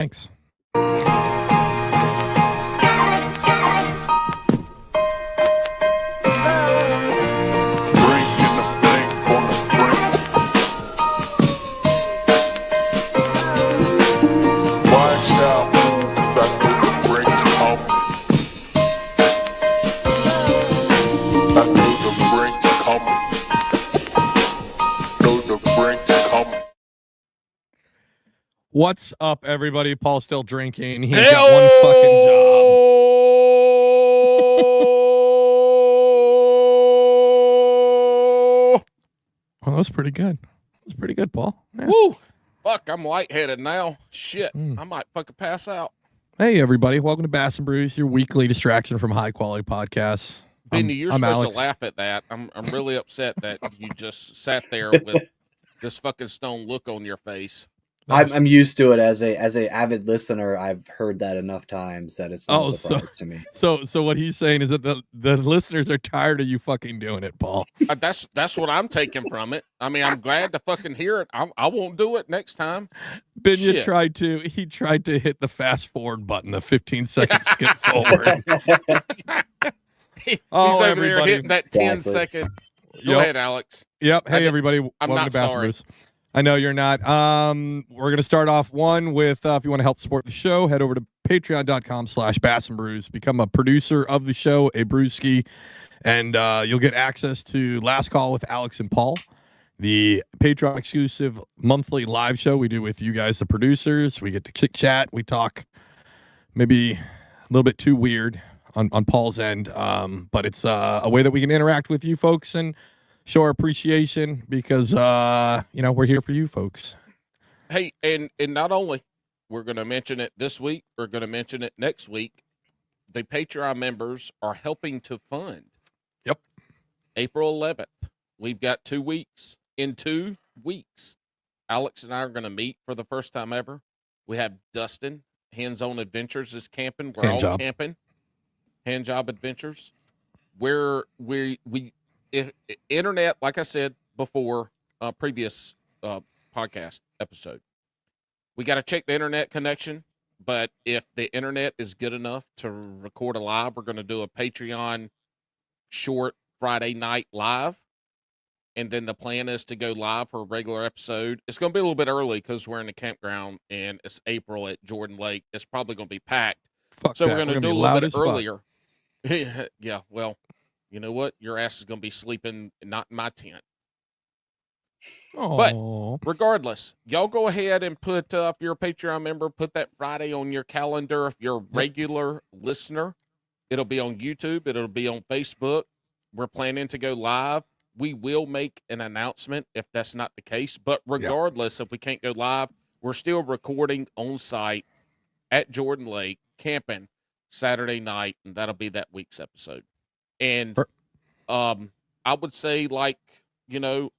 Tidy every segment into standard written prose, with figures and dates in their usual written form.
Thanks. What's up, everybody? Paul's still drinking. He's got one fucking job. Well, that was pretty good. That was pretty good, Paul. Yeah. Woo! Fuck, I'm lightheaded now. Shit, I might fucking pass out. Hey, everybody. Welcome to Bass and Brews, your weekly distraction from high-quality podcasts. Binya, you're supposed to laugh at that. I'm really upset that you just sat there with this fucking stone look on your face. I'm used to it as a avid listener. I've heard that enough times that it's not a surprise to me. So what he's saying is that the listeners are tired of you fucking doing it, Paul. That's what I'm taking from it. I mean, I'm glad to fucking hear it. I won't do it next time. Binya tried to hit the fast forward button, the 15-second skip forward. He's over there hitting that 10-second. Go ahead, Alex. Yep. Hey, everybody. Welcome to Bass and Brews. I know you're not. We're going to start off with, if you want to help support the show, head over to patreon.com/Bass and Brews. Become a producer of the show, a brewski, and you'll get access to Last Call with Alex and Paul, the Patreon exclusive monthly live show we do with you guys, the producers. We get to chit chat. We talk maybe a little bit too weird on Paul's end, but it's a way that we can interact with you folks and show our appreciation because we're here for you folks. Hey, and not only we're going to mention it this week, we're going to mention it next week. The Patreon members are helping to fund. Yep. April 11th. We've got 2 weeks. In 2 weeks, Alex and I are going to meet for the first time ever. We have Dustin, Hands-On Adventures is camping. We're all camping. Hand Job Adventures. Where we if internet, like I said before, previous podcast episode, we got to check the internet connection. But if the internet is good enough to record a live, we're going to do a Patreon short Friday night live. And then the plan is to go live for a regular episode. It's going to be a little bit early because we're in the campground and it's April at Jordan Lake. It's probably going to be packed. So we're going to do a little bit earlier. Yeah, well, you know what? Your ass is going to be sleeping not in my tent. Aww. But regardless, y'all go ahead and put, if you're a Patreon member, put that Friday on your calendar. If you're a regular listener, it'll be on YouTube. It'll be on Facebook. We're planning to go live. We will make an announcement if that's not the case. But regardless, if we can't go live, we're still recording on site at Jordan Lake, camping Saturday night, and that'll be that week's episode. And I would say, I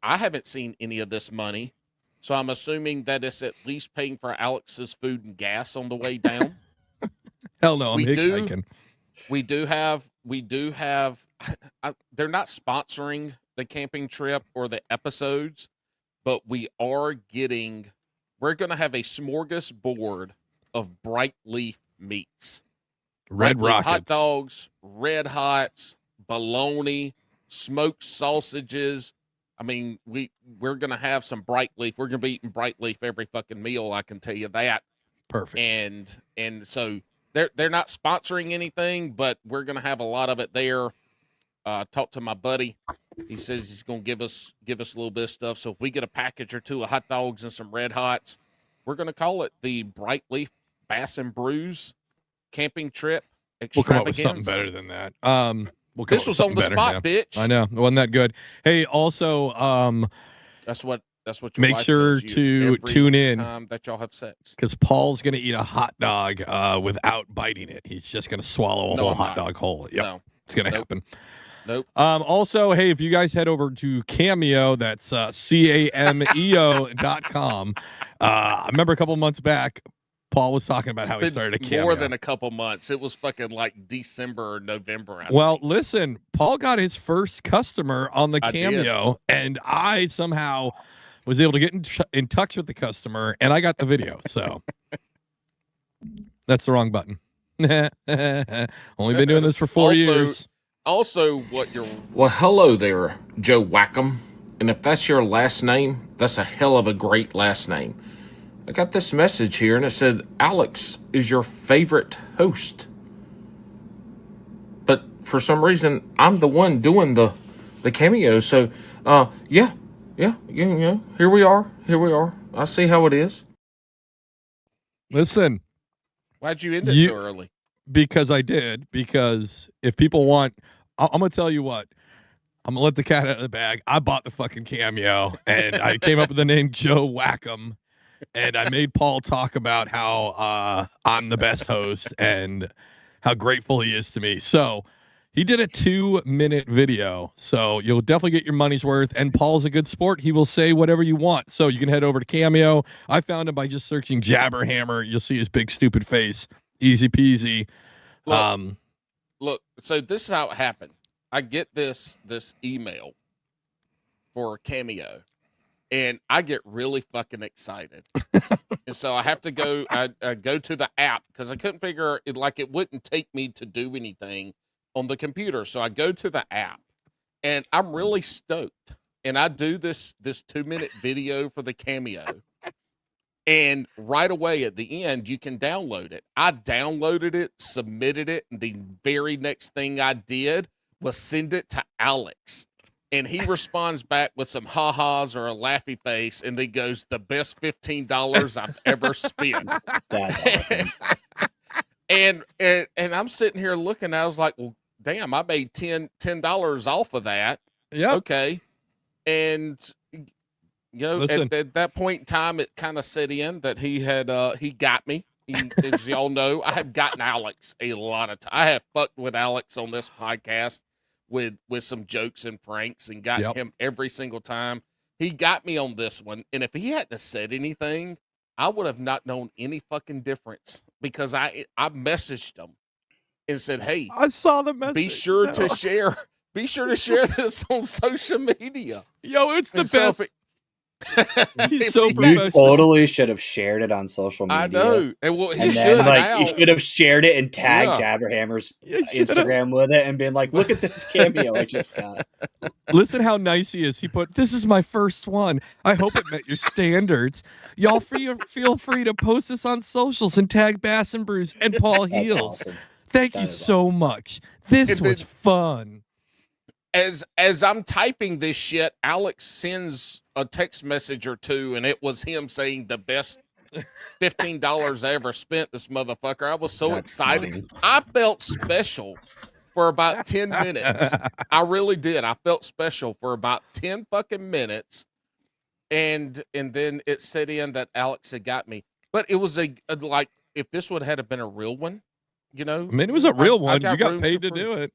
haven't seen any of this money, so I'm assuming that it's at least paying for Alex's food and gas on the way down. Hell no, I'm hitchhiking. We do have. They're not sponsoring the camping trip or the episodes, but we're going to have a smorgasbord of bright leaf meats. Red Rockets. Hot dogs, red hots, bologna, smoked sausages. I mean, we're going to have some bright leaf. We're going to be eating bright leaf every fucking meal, I can tell you that. Perfect. And so they're not sponsoring anything, but we're going to have a lot of it there. Talk to my buddy. He says he's going to give us a little bit of stuff. So if we get a package or two of hot dogs and some red hots, we're going to call it the Bright Leaf Bass and Brews camping trip extravaganza. We'll come up with something better than that. This was on the spot, bitch. I know. It wasn't that good. Hey, also, that's what your make wife sure tells you to tune in time that y'all have sex, because Paul's going to eat a hot dog without biting it. He's just going to swallow a whole hot dog whole. Yep. No. It's going to happen. Nope. Also, hey, if you guys head over to Cameo, that's cameo.com. I remember a couple months back, Paul was talking about how he started a Cameo. More than a couple months. It was fucking like December or November. Listen, Paul got his first customer on the Cameo, and I somehow was able to get in touch with the customer, and I got the video. So that's the wrong button. Only been doing this for 4 years. Also, what you're... Well, hello there, Joe Wackham. And if that's your last name, that's a hell of a great last name. I got this message here, and it said, Alex is your favorite host. But for some reason, I'm the one doing the cameo. So, yeah, here we are. I see how it is. Listen. Why'd you end it so early? Because I did. Because if people want, I'm going to tell you what. I'm going to let the cat out of the bag. I bought the fucking cameo, and I came up with the name Joe Wackham, and I made Paul talk about how I'm the best host and how grateful he is to me. So he did a 2-minute video, so you'll definitely get your money's worth, and Paul's a good sport. He will say whatever you want, so you can head over to Cameo. I found him by just searching Jabberhammer. You'll see his big, stupid face. Easy peasy. Look, so this is how it happened. I get this email for Cameo, and I get really fucking excited. And so I have to go. I go to the app because I couldn't figure it. Like it wouldn't take me to do anything on the computer. So I go to the app, and I'm really stoked. And I do this 2-minute video for the Cameo. And right away at the end, you can download it. I downloaded it, submitted it, and the very next thing I did was send it to Alex. And he responds back with some ha-has or a laughy face, and he goes, the best $15 I've ever spent. That's awesome. and I'm sitting here looking, I was like, well, damn, I made $10 off of that. Yeah. Okay. And you know, at that point in time, it kind of set in that he got me. As y'all know, I have gotten Alex a lot of time. I have fucked with Alex on this podcast with some jokes and pranks and got him every single time. He got me on this one. And if he hadn't said anything, I would have not known any fucking difference because I messaged him and said, hey, I saw the message. Be sure to share this on social media. Yo, it's the best. He's so you totally should have shared it on social media. I know. And well, he should have shared it and tagged Jabberhammer's Instagram with it and been like, look at this cameo I just got. Listen how nice he is. He put, this is my first one. I hope it met your standards. Y'all feel free to post this on socials and tag Bass and Brews and Paul Heels. Awesome. Thank you so much. This was fun. As I'm typing this shit, Alex sends a text message or two, and it was him saying the best $15 I ever spent. This motherfucker. I was so excited. Funny. I felt special for about 10 minutes. I really did. I felt special for about 10 fucking minutes, and then it set in that Alex had got me. But it was a like if this would have been a real one. You know, I mean, it was a real one. You got paid to do it.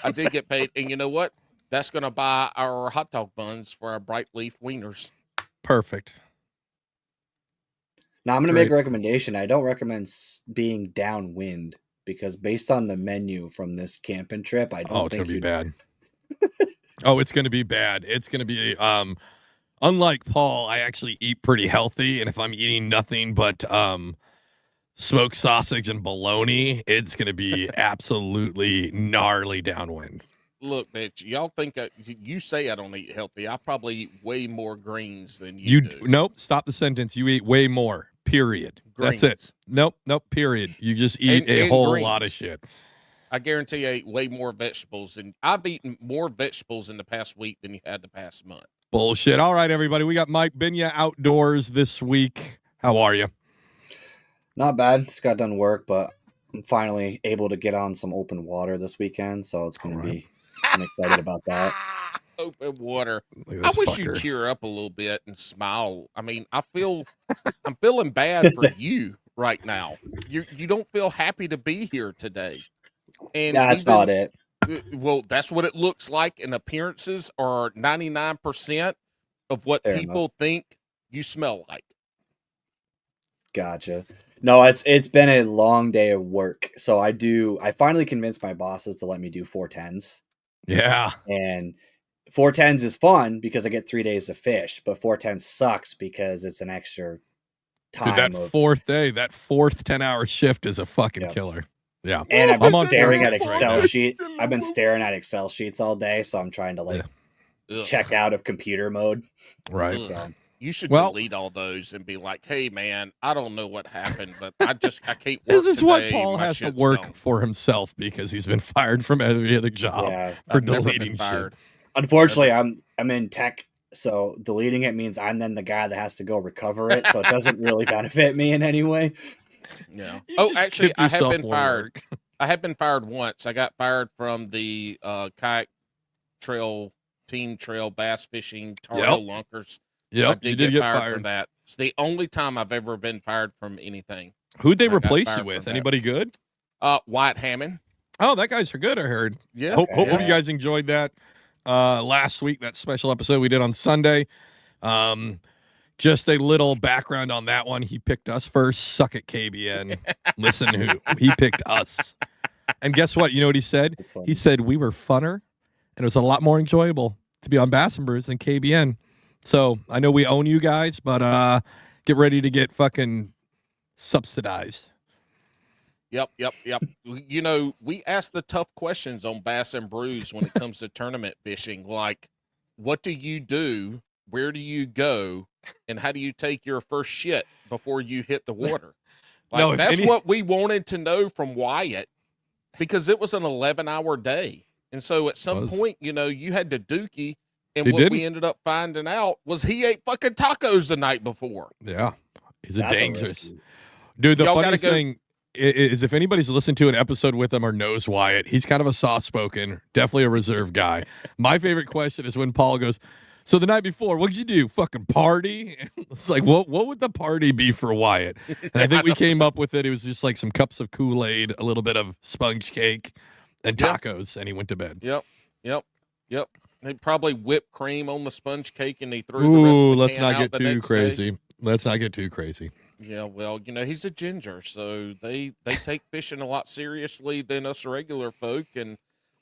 I did get paid. And you know what? That's going to buy our hot dog buns for our bright leaf wieners. Perfect. Now, I'm going to make a recommendation. I don't recommend being downwind because based on the menu from this camping trip, I don't think it's going to be bad. It's going to be bad. It's going to be, unlike Paul, I actually eat pretty healthy. And if I'm eating nothing but, smoked sausage and bologna, it's going to be absolutely gnarly downwind. Look, bitch, y'all think you say I don't eat healthy. I probably eat way more greens than you do. Nope, stop the sentence. You eat way more, period. Greens. That's it. Nope, period. You just eat a whole lot of shit. I guarantee I ate way more vegetables, and I've eaten more vegetables in the past week than you had the past month. Bullshit. All right, everybody. We got Mike Binya Outdoors this week. How are you? Not bad. Just got done work, but I'm finally able to get on some open water this weekend, so it's going to be. I'm excited about that. Open water. I wish you'd cheer up a little bit and smile. I mean, I'm feeling bad for you right now. You don't feel happy to be here today. And that's not it. Well, that's what it looks like, and appearances are 99% of what people think you smell like. Gotcha. No, it's been a long day of work. So I finally convinced my bosses to let me do 410s. Yeah. And 410s is fun because I get 3 days to fish, but 410 sucks because it's an extra time. Dude, that fourth 10-hour shift is a fucking killer. Yeah. And I've been staring at Excel sheet. I've been staring at Excel sheets all day, so I'm trying to check out of computer mode. Right. So. You should delete all those and be like, "Hey, man, I don't know what happened, but I can't work." This is today. what Paul My has to shit's work gone. for himself because he's been fired from every other job for deleting shit. Unfortunately, I'm in tech, so deleting it means I'm then the guy that has to go recover it. So it doesn't really benefit me in any way. Yeah. Actually, I have been fired. I have been fired once. I got fired from the kayak trail, team trail, bass fishing, Tar Heel Lunkers. Yep, I did get fired from that. It's the only time I've ever been fired from anything. Who'd they replace you with? Anybody good? Wyatt Hammond. Oh, that guy's for good, I heard. Yeah. Hope you guys enjoyed that last week, that special episode we did on Sunday. Just a little background on that one. He picked us first. Suck at KBN. Listen who. He picked us. And guess what? You know what he said? He said we were funner, and it was a lot more enjoyable to be on Bass and Brews than KBN. So I know we own you guys, but get ready to get fucking subsidized. Yep. You know, we ask the tough questions on Bass and Brews when it comes to tournament fishing. Like, what do you do? Where do you go? And how do you take your first shit before you hit the water? Like, that's what we wanted to know from Wyatt, because it was an 11-hour day. And so at some point, you know, you had to dookie. And we ended up finding out was he ate fucking tacos the night before. Yeah. He's dangerous. Dude, the funniest thing is if anybody's listened to an episode with him or knows Wyatt, he's kind of a soft-spoken, definitely a reserved guy. My favorite question is when Paul goes, so the night before, what'd you do? Fucking party? It's like, what would the party be for Wyatt? And I think we came up with it. It was just like some cups of Kool-Aid, a little bit of sponge cake, and tacos, and he went to bed. Yep. They probably whipped cream on the sponge cake, and he threw the rest of the let's can not out get the too next crazy. day. Let's not get too crazy. Yeah, well, you know, he's a ginger, so they take fishing a lot seriously than us regular folk, and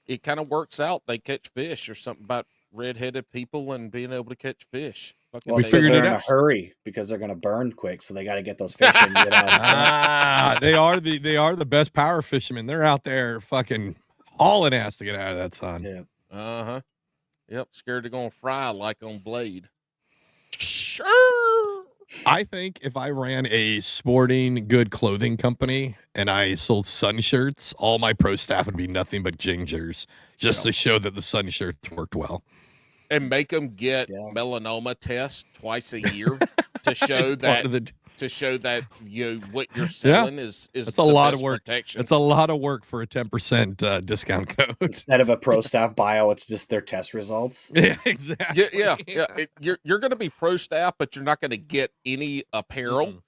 it kind of works out. They catch fish. Or something about red-headed people and being able to catch fish. Well, we figured they're in a hurry because they're going to burn quick, so they got to get those fish in and get out. They are the best power fishermen. They're out there fucking hauling ass to get out of that sun. Yeah. Yep. Scared they're going to fry like on Blade. Sure. I think if I ran a sporting good clothing company and I sold sun shirts, all my pro staff would be nothing but gingers, just to show that the sun shirts worked well. And make them get melanoma tests twice a year to show that what you're selling is that's a lot of work. Protection. It's a lot of work for a 10% discount code. Instead of a pro staff bio, it's just their test results. Yeah, exactly. Yeah. You're going to be pro staff, but you're not going to get any apparel. Mm-hmm.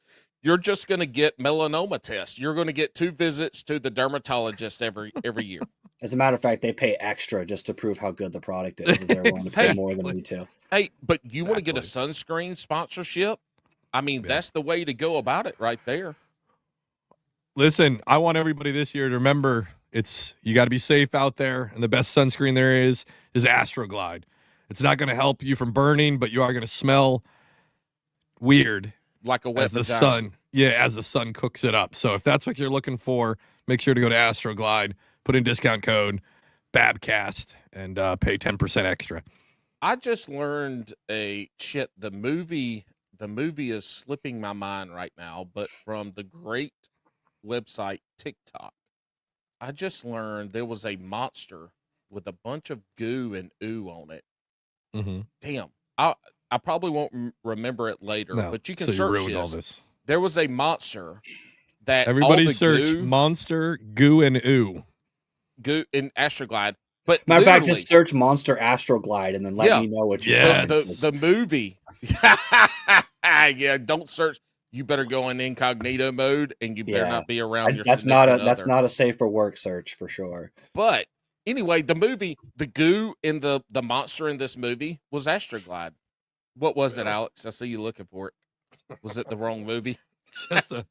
You're just going to get melanoma tests. You're going to get 2 visits to the dermatologist every year. As a matter of fact, they pay extra just to prove how good the product is. They're willing to pay more than me too. Hey, but you want to get a sunscreen sponsorship? I mean, that's the way to go about it right there. Listen, I want everybody this year to remember you got to be safe out there, and the best sunscreen there is Astroglide. It's not going to help you from burning, but you are going to smell weird. Like a wet as the sun. Yeah, as the sun cooks it up. So if that's what you're looking for, make sure to go to Astroglide, put in discount code BABCAST, and pay 10% extra. I just learned the movie is slipping my mind right now, but from the great website TikTok, I just learned there was a monster with a bunch of goo and ooh on it. Mm-hmm. Damn. I probably won't remember it later, but you can search all this. There was a monster that everybody search monster goo and ooh. Goo in Astroglide. But matter of fact, just search Monster Astroglide and then let me know what you think. The movie. Yeah, don't search. You better go in incognito mode, and you better not be around your. That's not a safe for work search for sure. But anyway, the movie, the goo in the monster in this movie was Astroglide. What was it, Alex? I see you looking for it. Was it the wrong movie?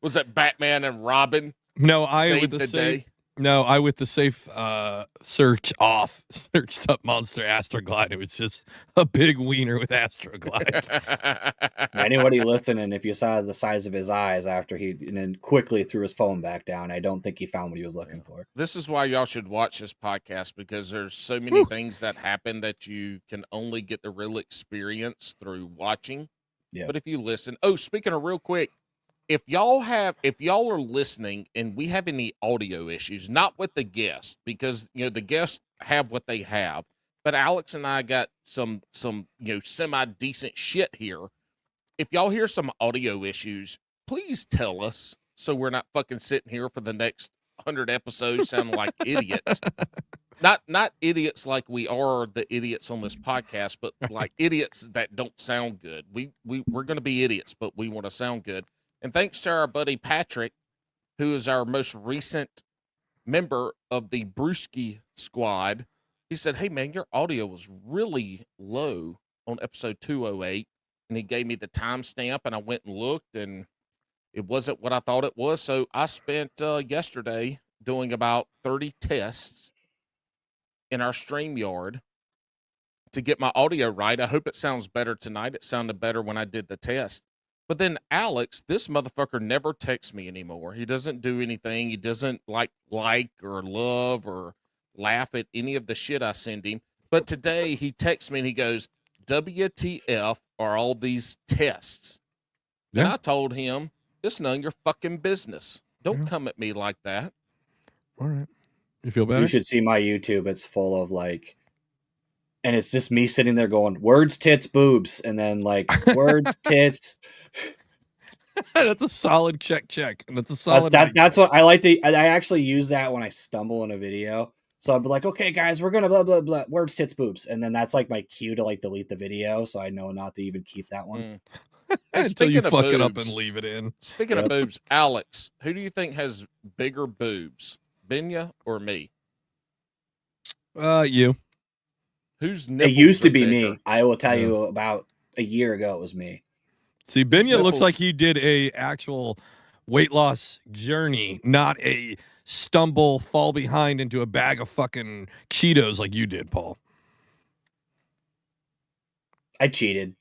Was it Batman and Robin? No, I would say No, I with the safe search off searched up Monster Astroglide. It was just a big wiener with Astroglide. Anybody listening, if you saw the size of his eyes after he and then quickly threw his phone back down, I don't think he found what he was looking for. This is why y'all should watch this podcast, because there's so many things that happen that you can only get the real experience through watching. Yeah. But if you listen, speaking of real quick, if y'all are listening and we have any audio issues, not with the guests, because the guests have what they have, but Alex and I got some semi decent shit here. If y'all hear some audio issues, please tell us so we're not fucking sitting here for the next 100 episodes sounding like idiots. Not idiots like we are the idiots on this podcast, but like idiots that don't sound good. We're going to be idiots, but we want to sound good. And thanks to our buddy Patrick, who is our most recent member of the Brewski squad. He said, "Hey man, your audio was really low on episode 208." And he gave me the timestamp, and I went and looked, and it wasn't what I thought it was. So I spent yesterday doing about 30 tests in our StreamYard to get my audio right. I hope it sounds better tonight. It sounded better when I did the test. But then Alex, this motherfucker never texts me anymore. He doesn't do anything. He doesn't like or love or laugh at any of the shit I send him. But today he texts me and he goes, "WTF are all these tests?" Yeah. And I told him, "It's none of your fucking business. Don't come at me like that." All right. You feel better? You should see my YouTube. It's full of and it's just me sitting there going, words, tits, boobs, and then words, tits. That's a solid check. And that's a solid. That's what I like. I actually use that when I stumble in a video. So I'll be like, "Okay, guys, we're gonna blah blah blah, words, tits, boobs," and then that's like my cue to delete the video, so I know not to even keep that one. Until you fuck it up and leave it in. Speaking of boobs, Alex, who do you think has bigger boobs, Binya or me? You. Whose nipples? It used to be bigger? Me. I will tell you, about a year ago, it was me. See, Binya looks like he did a actual weight loss journey, not a stumble, fall behind into a bag of fucking Cheetos like you did, Paul. I cheated.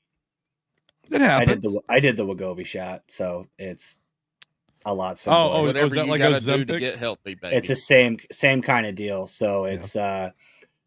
It happens. I did the Wegovy shot, so it's a lot simpler. Whatever you gotta do to get healthy, baby. It's the same kind of deal. So it's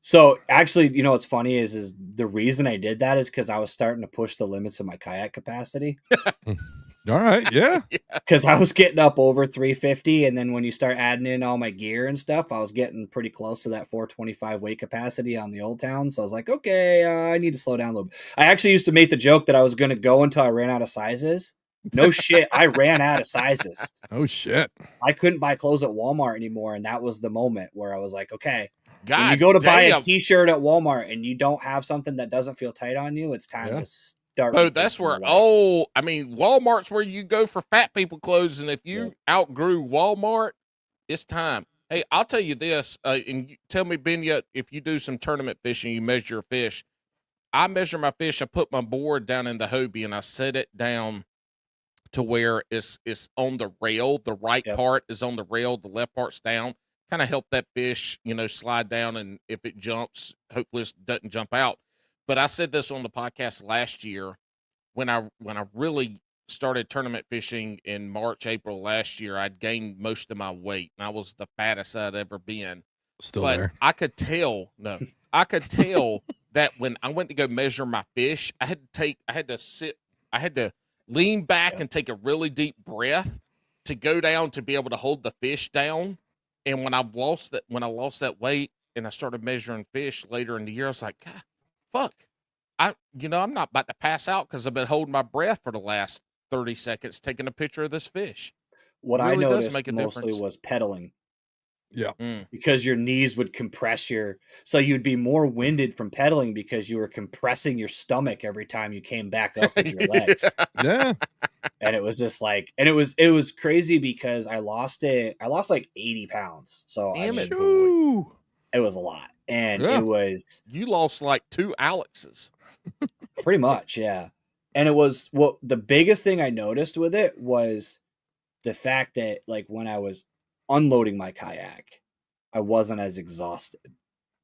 so actually, what's funny is the reason I did that is because I was starting to push the limits of my kayak capacity. All right, yeah. Because I was getting up over 350, and then when you start adding in all my gear and stuff, I was getting pretty close to that 425 weight capacity on the Old Town. So I was like, okay, I need to slow down a little bit. I actually used to make the joke that I was going to go until I ran out of sizes. No shit, I ran out of sizes. Oh shit. I couldn't buy clothes at Walmart anymore, and that was the moment where I was like, okay, God, when you go to buy a t-shirt at Walmart and you don't have something that doesn't feel tight on you, it's time to start. Oh, that's where Walmart's where you go for fat people clothes, and if you outgrew Walmart, it's time. Hey, I'll tell you this, and you tell me, Binya, if you do some tournament fishing, you measure your fish. I measure my fish. I put my board down in the Hobie, and I set it down to where it's on the rail. The right part is on the rail. The left part's down. Kind of help that fish, slide down. And if it jumps, hopefully it doesn't jump out. But I said this on the podcast last year when I really started tournament fishing in March, April last year. I'd gained most of my weight, and I was the fattest I'd ever been. Still there. I could tell that when I went to go measure my fish, I had to lean back and take a really deep breath to go down to be able to hold the fish down. And when I lost that weight and I started measuring fish later in the year, I was like, God, fuck. I'm not about to pass out because I've been holding my breath for the last 30 seconds taking a picture of this fish. What really I noticed mostly was pedaling. Yeah. Because your knees would compress so you'd be more winded from pedaling because you were compressing your stomach every time you came back up with your legs. Yeah. And it was just it was crazy because I lost like 80 pounds. So it was a lot. And it was, you lost like 2 Alexes. Pretty much. Yeah. And it was the biggest thing I noticed with it was the fact that when I was unloading my kayak, I wasn't as exhausted.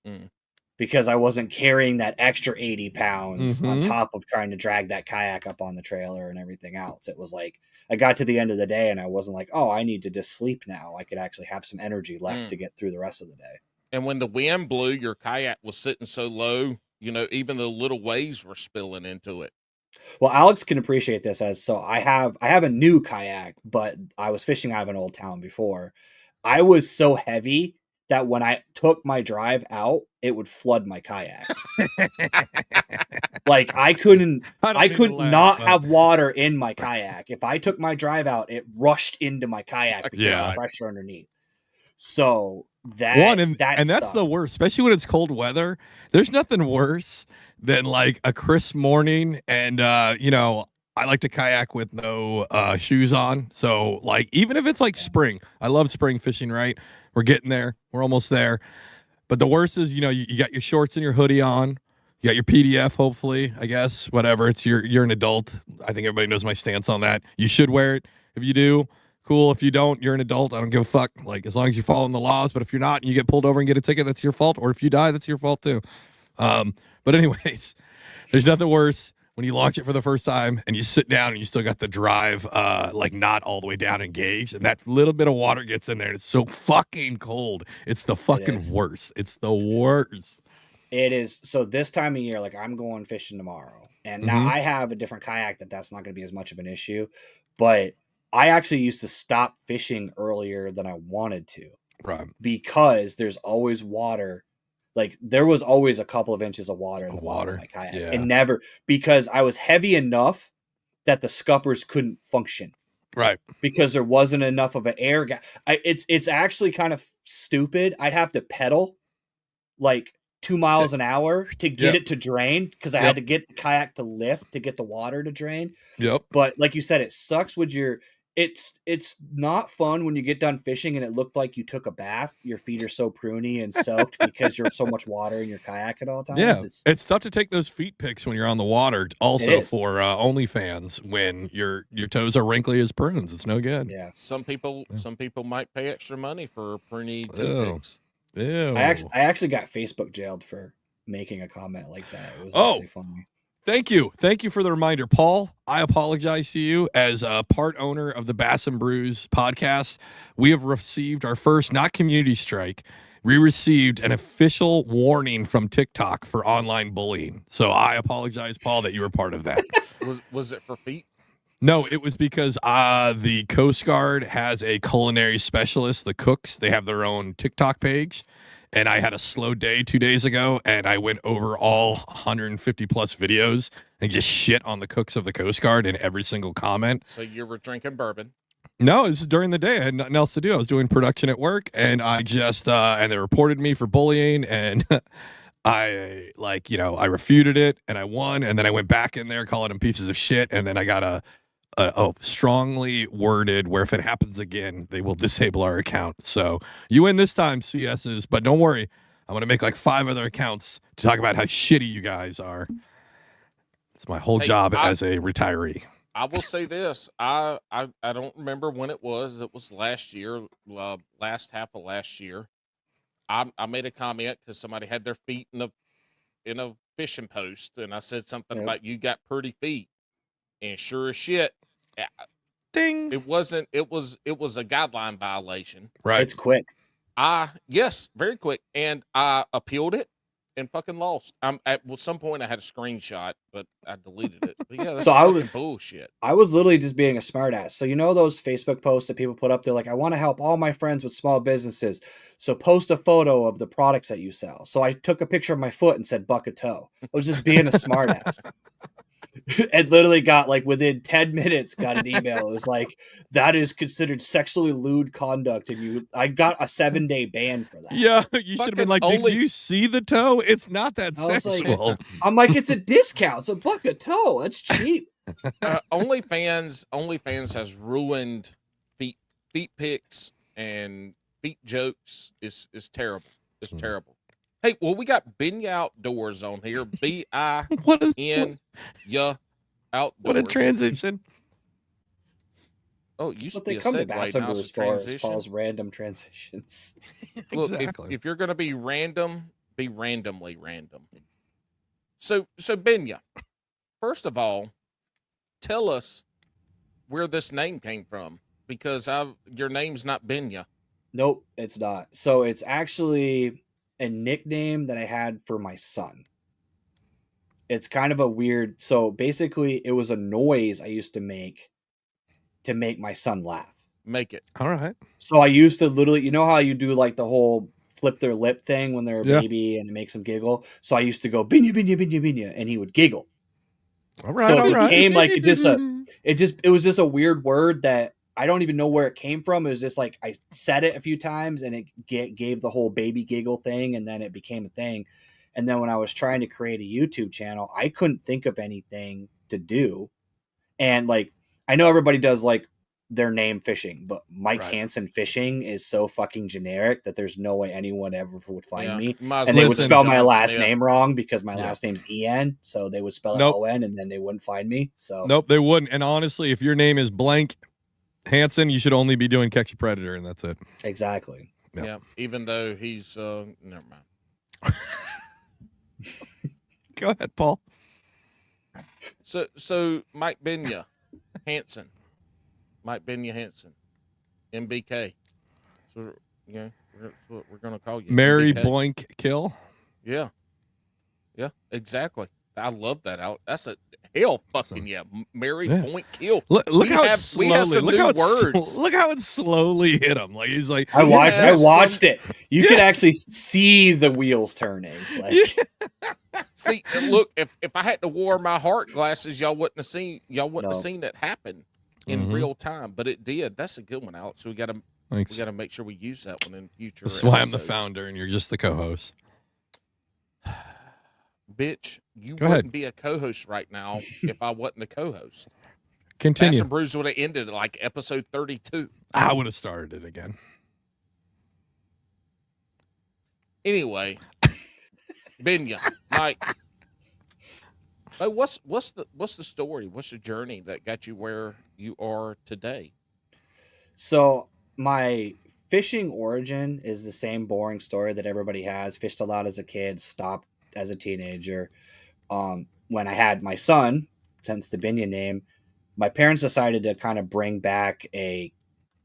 Mm. Because I wasn't carrying that extra 80 pounds on Mhm. top of trying to drag that kayak up on the trailer and everything else. It was like I got to the end of the day and I wasn't like, oh, I need to just sleep now. I could actually have some energy left to get through the rest of the day. And when the wind blew, your kayak was sitting so low, you know, even the little waves were spilling into it. Well, Alex can appreciate this as so I have a new kayak, but I was fishing out of an old town before. I was so heavy that when I took my drive out, it would flood my kayak. Like I could not have water in my kayak. If I took my drive out, it rushed into my kayak because of the pressure underneath. So that's the worst, especially when it's cold weather. There's nothing worse than like a crisp morning, and you know, I like to kayak with no shoes on. So like even if it's like spring, I love spring fishing, right? We're getting there. We're almost there. But the worst is, you know, you got your shorts and your hoodie on. You got your PDF, hopefully, I guess, whatever. It's you're an adult. I think everybody knows my stance on that. You should wear it. If you do, cool. If you don't, you're an adult. I don't give a fuck. Like, as long as you're following the laws. But if you're not and you get pulled over and get a ticket, that's your fault. Or if you die, that's your fault too. But anyways, there's nothing worse when you launch it for the first time and you sit down and you still got the drive like not all the way down engaged, and that little bit of water gets in there and it's so fucking cold. It's the fucking worst. It's the worst. It is. So this time of year, like I'm going fishing tomorrow, and now I have a different kayak that's not going to be as much of an issue, but I actually used to stop fishing earlier than I wanted to, right? Because there's always water. Like there was always a couple of inches of water in the bottom of my kayak, and never because I was heavy enough that the scuppers couldn't function, right? Because there wasn't enough of an air gap. It's actually kind of stupid. I'd have to pedal like 2 miles an hour to get it to drain because I had to get the kayak to lift to get the water to drain. But like you said, it sucks when it's not fun when you get done fishing and it looked like you took a bath. Your feet are so pruny and soaked because you're so much water in your kayak at all times. Yeah, it's tough to take those feet pics when you're on the water. Also for OnlyFans when your toes are wrinkly as prunes. It's no good. Yeah, some people might pay extra money for pruny toe pics. Ew. I actually got Facebook jailed for making a comment like that. It was actually funny. Thank you for the reminder, Paul. I apologize to you as a part owner of the Bass and Brews podcast. We have received our first, not community strike. We received an official warning from TikTok for online bullying. So I apologize, Paul, that you were part of that. Was it for feet? No, it was because the Coast Guard has a culinary specialist, the cooks. They have their own TikTok page. And I had a slow day 2 days ago, and I went over all 150 plus videos and just shit on the cooks of the Coast Guard in every single comment. So you were drinking bourbon? No, this is during the day. I had nothing else to do. I was doing production at work, and I just and they reported me for bullying, and I refuted it, and I won, and then I went back in there calling them pieces of shit, and then I got a strongly worded where if it happens again, they will disable our account. So you win this time, CSs, but don't worry. I'm going to make like 5 other accounts to talk about how shitty you guys are. It's my whole job as a retiree. I will say this. I don't remember when it was. It was last year, last half of last year. I made a comment because somebody had their feet in a fishing post, and I said something about you got pretty feet. And sure as shit, ding. It was a guideline violation. Right. It's quick. Yes, very quick. And I appealed it and fucking lost. At some point I had a screenshot, but I deleted it. But yeah, that's fucking bullshit. I was literally just being a smartass. So you know those Facebook posts that people put up there like, I want to help all my friends with small businesses. So post a photo of the products that you sell. So I took a picture of my foot and said buck a toe. I was just being a smartass. And literally got like within 10 minutes got an email. It was like, that is considered sexually lewd conduct, and I got a 7-day ban for that. Yeah, you should have been like, did you see the toe? It's not that sexual. Like, I'm like, it's a discount. It's a buck a toe. That's cheap. OnlyFans has ruined feet pics and feet jokes. Is terrible. It's terrible. Hey, well, we got Binya Outdoors on here. B-I-N-Y Outdoors. What a transition. Oh, it used What to be they a come to segue. Now Bass and it's a Brews for is transition. Paul's random transitions. Look, Exactly. if you're going to be random, be randomly random. So Binya, first of all, tell us where this name came from, because your name's not Binya. Nope, it's not. So it's actually a nickname that I had for my son. It's kind of a weird. So basically, it was a noise I used to make my son laugh. Make it. All right. So I used to literally, you know how you do like the whole flip their lip thing when they're a Yeah. baby and it makes them giggle. So I used to go binya binya binya binya, and he would giggle. All right. So All it right. became like it was just a weird word that I don't even know where it came from. It was just like I said it a few times and it gave the whole baby giggle thing, and then it became a thing. And then when I was trying to create a YouTube channel, I couldn't think of anything to do. And like I know everybody does like their name fishing, but Mike Right. Hansen fishing is so fucking generic that there's no way anyone ever would find me. Might as And well they would say spell my John last Smith. name wrong because my Yeah. last name's En, so they would spell it Nope. O-N, and then they wouldn't find me. So Nope, they wouldn't. And honestly, if your name is blank Hansen, you should only be doing Catch a Predator, and that's it. exactly. Yep. Yeah, even though he's never mind. Go ahead, Paul. So Mike Binya Hansen. Mike Binya Hansen. MBK. So yeah, that's what we're gonna call you. Mary MBK. Boink Kill. Yeah. Yeah, exactly. I love that out. That's a hell fucking yeah. Mary Point Kill. Look We how have- it we have slowly. some Look new how it words. look how it slowly hit him. Like he's like, I watched it. You Yeah. could actually see the wheels turning. Like, See, look, if I had to wear my heart glasses, y'all wouldn't have seen No. seen it happen in Mhm. real time, but it did. That's a good one, Alex. We gotta Thanks. make sure we use that one in future. That's why I'm the episodes. founder and you're just the co-host. Bitch, you Go wouldn't ahead. be a co-host right now if I wasn't the co-host. Bass Continue. and Brews would have ended at like episode 32. I would have started it again. Anyway, Binya, Mike, what's the story? What's the journey that got you where you are today? so my fishing origin is the same boring story that everybody has. Fished a lot as a kid, stopped as a teenager. When I had my son, since the Binya name, my parents decided to kind of bring back a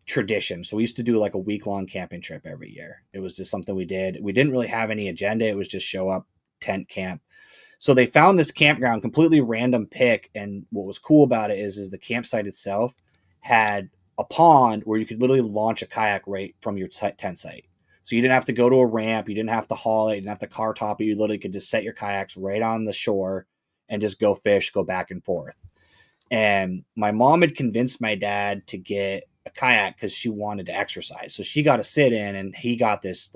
tradition. So we used to do like a week-long camping trip every year. It was just something we did. We didn't really have any agenda. It was just show up, tent camp. So they found this campground, completely random pick. And what was cool about it is the campsite itself had a pond where you could literally launch a kayak right from your tent site. So you didn't have to go to a ramp. You didn't have to haul it. You didn't have to car top it. You literally could just set your kayaks right on the shore and just go fish, go back and forth. And my mom had convinced my dad to get a kayak because she wanted to exercise. So she got a sit in and he got this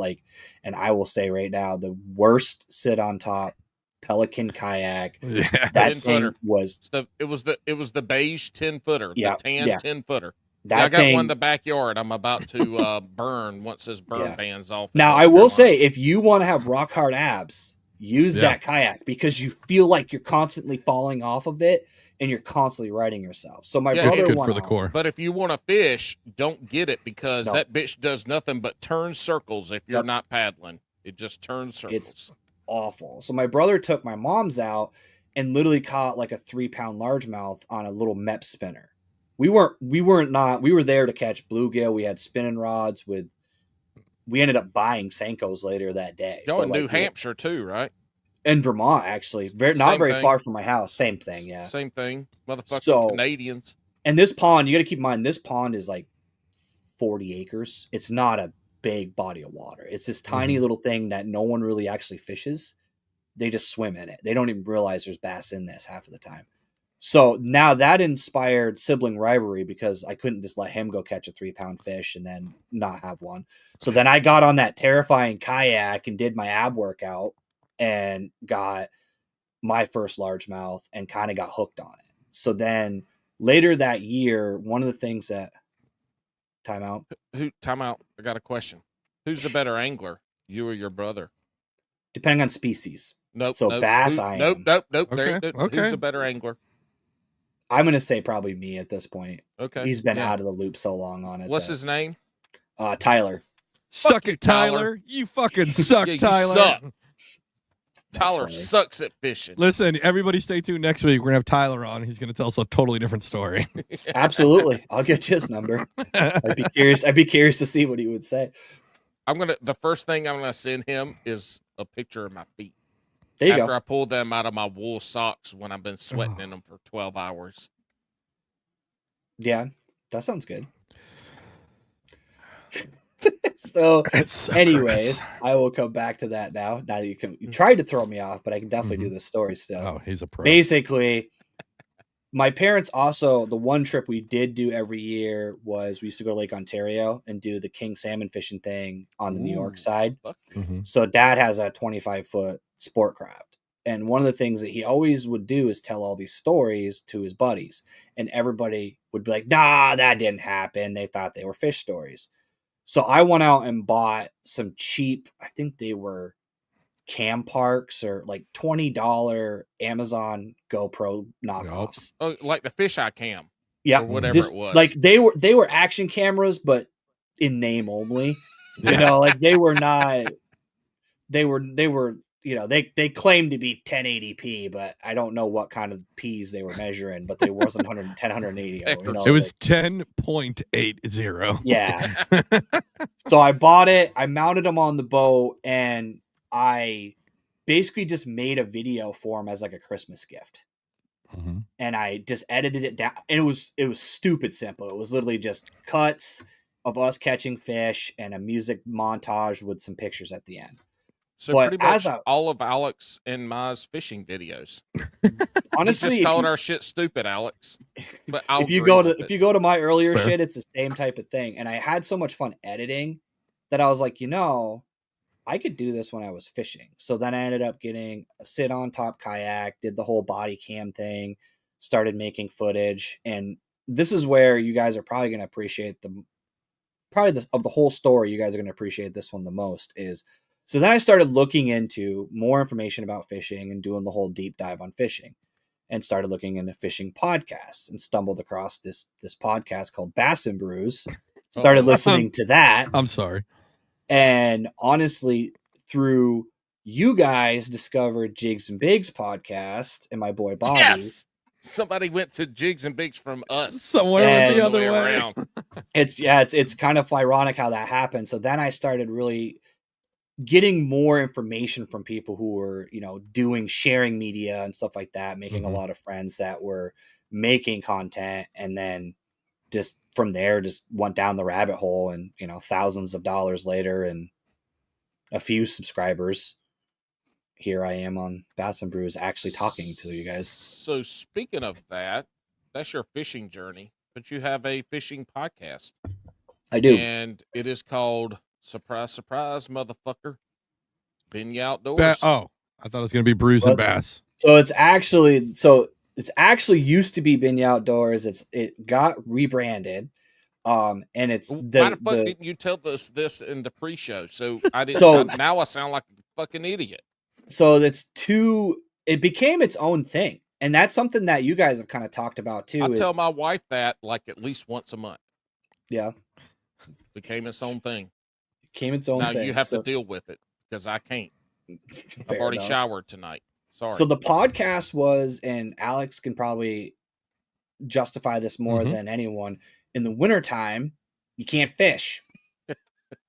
and I will say right now, the worst sit on top Pelican kayak. Yeah. That 10 thing footer. was It was the beige 10-footer, Yeah, the tan yeah. 10-footer. that I got thing. one in the backyard. I'm about to burn once this burn Yeah. ban's off. in Now North I will say, Carolina. if you want to have rock hard abs, use Yeah. that kayak because you feel like you're constantly falling off of it and you're constantly riding yourself. So my Yeah, brother Good went for the out. core. But if you want to fish, don't get it because No. that bitch does nothing but turn circles if you're Yep. not paddling. It just turns circles. Awful. So my brother took my mom's out and literally caught like a 3-pound largemouth on a little MEP spinner. We were there to catch bluegill. We had spinning rods we ended up buying Senkos later that day. Y'all But, in like, New Hampshire too, right? in Vermont, actually. Not Same very thing. far from my house. Same thing, yeah. Same thing. Motherfucking So- Canadians. And this pond, you got to keep in mind, this pond is like 40 acres. It's not a big body of water. It's this tiny little thing that no one really actually fishes. They just swim in it. They don't even realize there's bass in this half of the time. So now that inspired sibling rivalry because I couldn't just let him go catch a 3-pound fish and then not have one. So then I got on that terrifying kayak and did my ab workout and got my first largemouth and kind of got hooked on it. So then later that year, one of the things that time out. Time out. I got a question. Who's the better angler? You or your brother? Depending on species. Nope. So nope. bass, Who- I nope, am. nope, nope. Okay, There- okay. Who's the better angler? I'm going to say probably me at this point. Okay. He's been out of the loop so long on it. What's his name? Tyler. Suck it, Tyler. You fucking suck, yeah, Tyler. You suck. Tyler sucks at fishing. Listen, everybody stay tuned next week. We're going to have Tyler on. He's going to tell us a totally different story. Absolutely. I'll get you his number. I'd be curious to see what he would say. The first thing I'm gonna send him is a picture of my feet. There you go. After I pulled them out of my wool socks when I've been sweating in them for 12 hours. Yeah, that sounds good. So anyways, I will come back to that now. Now you tried to throw me off, but I can definitely do this story still. Oh, he's a pro. Basically, my parents also, the one trip we did do every year was we used to go to Lake Ontario and do the king salmon fishing thing on the New York side. So Dad has a 25-foot sport craft. And one of the things that he always would do is tell all these stories to his buddies. And everybody would be like, nah, that didn't happen. They thought they were fish stories. So I went out and bought some cheap, I think they were Cam Parks or like $20 Amazon GoPro knockoffs. Oh, like the fisheye cam. Yeah. Or whatever it was. Like they were action cameras, but in name only. You know, like they were not, they were, you know, they claimed to be 1080p, but I don't know what kind of P's they were measuring, but they wasn't 180. You know, it was 10.80. Yeah. So I bought it. I mounted them on the boat, and I basically just made a video for him as like a Christmas gift. And I just edited it down, and it was stupid simple. It was literally just cuts of us catching fish and a music montage with some pictures at the end. So pretty much all of Alex and my fishing videos. Honestly, you just called our shit stupid, Alex. But if you go to my earlier shit, it's the same type of thing. And I had so much fun editing that I was like, you know, I could do this when I was fishing. So then I ended up getting a sit on top kayak, did the whole body cam thing, started making footage. And this is where you guys are probably going to appreciate of the whole story. You guys are going to appreciate this one the most is. So then I started looking into more information about fishing and doing the whole deep dive on fishing, and started looking into fishing podcasts and stumbled across this podcast called Bass and Brews. Started listening to that. I'm sorry. And honestly, through you guys discovered Jigs and Bigs podcast and my boy Bobby. Yes! Somebody went to Jigs and Bigs from us. Somewhere the other way around. It's kind of ironic how that happened. So then I started really getting more information from people who were, you know, sharing media and stuff like that, making a lot of friends that were making content. And then just from there, just went down the rabbit hole, and, you know, thousands of dollars later and a few subscribers, here I am on Bass and Brews actually talking to you guys. So speaking of that, that's your fishing journey, but you have a fishing podcast. I do. And it is called Surprise, surprise, motherfucker. Binya Outdoors. I thought it was going to be Brews and Bass. So it's actually used to be Binya Outdoors. It got rebranded. And it's why the fuck didn't you tell us this in the pre-show? So I didn't. So now I sound like a fucking idiot. So it became its own thing, and that's something that you guys have kind of talked about too. I tell my wife that like at least once a month. Yeah, became its own thing. Now you have to deal with it because I can't. I've already showered tonight. Sorry. So the podcast was, and Alex can probably justify this more than anyone. In the wintertime, you can't fish.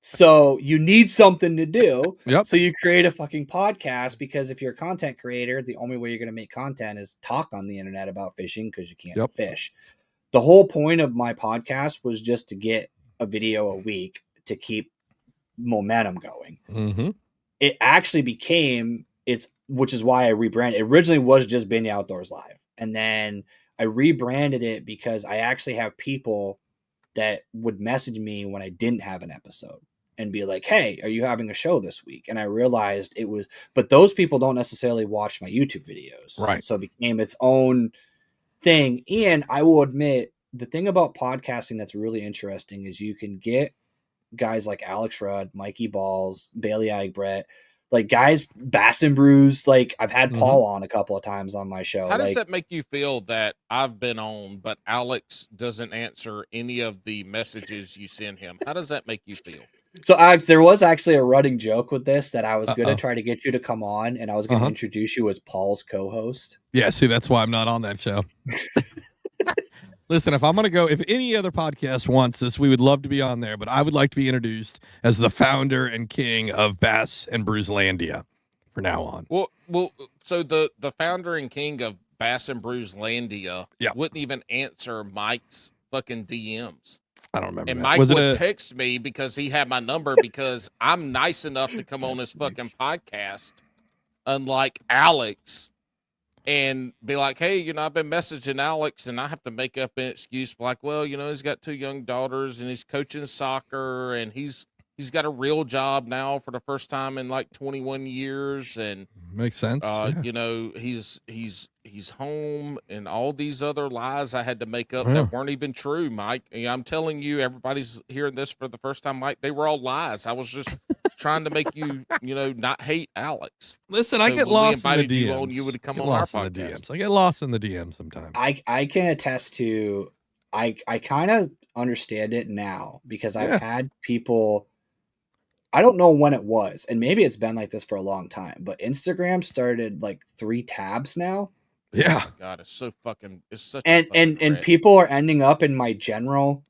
So you need something to do. Yep. So you create a fucking podcast, because if you're a content creator, the only way you're going to make content is talk on the internet about fishing, because you can't fish. The whole point of my podcast was just to get a video a week to keep momentum going. It actually became which is why I rebranded. It originally was just Binya Outdoors Live, and then I rebranded it because I actually have people that would message me when I didn't have an episode and be like, "Hey, are you having a show this week?" And I realized but those people don't necessarily watch my YouTube videos, right? So it became its own thing. And I will admit, the thing about podcasting that's really interesting is you can get guys like Alex Rudd, Mikey Balls, Bailey Egbert, like guys, Bass and Brews. Like I've had Mhm. Paul on a couple of times on my show. How does like, that make you feel that I've been on, but Alex doesn't answer any of the messages you send him? How does that make you feel? So Alex, there was actually a running joke with this that I was going to Uh-oh. try to get you to come on, and I was going to Uh-huh. introduce you as Paul's co-host. Yeah, see, that's why I'm not on that show. Listen, if I'm going to go, if any other podcast wants this, we would love to be on there, but I would like to be introduced as the founder and king of Bass and Brewslandia for now on. Well, so the founder and king of Bass and Brewslandia wouldn't even answer Mike's fucking DMs. I don't remember. And that. Mike would text me because he had my number because I'm nice enough to come on his fucking podcast, unlike Alex, and be like, hey, you know, I've been messaging Alex, and I have to make up an excuse like, well, you know, he's got 2 young daughters, and he's coaching soccer, and he's got a real job now for the first time in like 21 years, and makes sense. you know, he's home, and all these other lies I had to make up that weren't even true, Mike. And I'm telling you, everybody's hearing this for the first time, Mike. They were all lies. I was just trying to make you, you know, not hate Alex. Listen, I get lost in the DMs. You on, you would come on our podcast. I get lost in the DMs sometimes. I can attest to, I kind of understand it now because I've had people. I don't know when it was, and maybe it's been like this for a long time, but Instagram started like 3 tabs now. Yeah. God, it's so fucking, it's such and people are ending up in my general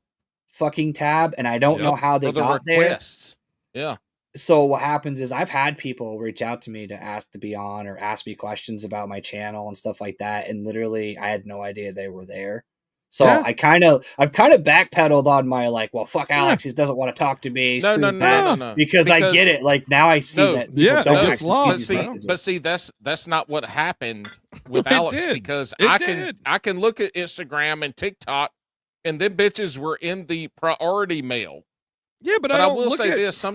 fucking tab, and I don't know how they got requests. There. Yeah. So what happens is I've had people reach out to me to ask to be on or ask me questions about my channel and stuff like that, and literally I had no idea they were there. So I've kind of backpedaled on my like, well, fuck Alex, he doesn't want to talk to me. No. Because I get it. Like now I see that. Don't actually but see, that's not what happened with Alex because I can look at Instagram and TikTok, and them bitches were in the priority mail. Yeah, but I will say this: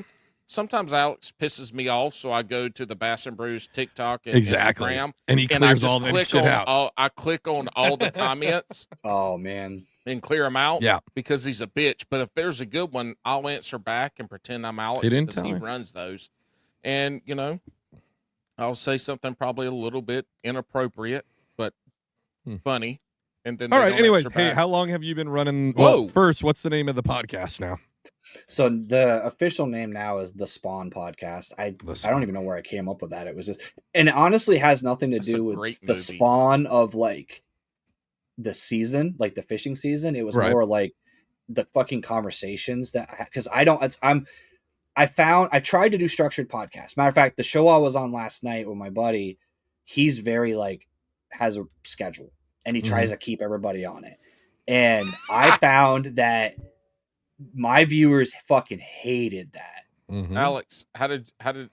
sometimes Alex pisses me off, so I go to the Bass and Brews TikTok and Instagram, and he clears all that shit out. I click on all the comments. Oh man, and clear them out. Yeah, because he's a bitch. But if there's a good one, I'll answer back and pretend I'm Alex because he runs those. And you know, I'll say something probably a little bit inappropriate, but funny. And then all right. Anyways, hey, how long have you been running? Well, first, what's the name of the podcast now? So the official name now is the Spawn Podcast. I don't even know where I came up with that. It was just, and it honestly has nothing to do with the spawn of like the season, like the fishing season. It was more like the fucking conversations that, because I tried to do structured podcasts. Matter of fact, the show I was on last night with my buddy, he's very like, has a schedule and he tries to keep everybody on it. And I found that my viewers fucking hated that. Alex, how did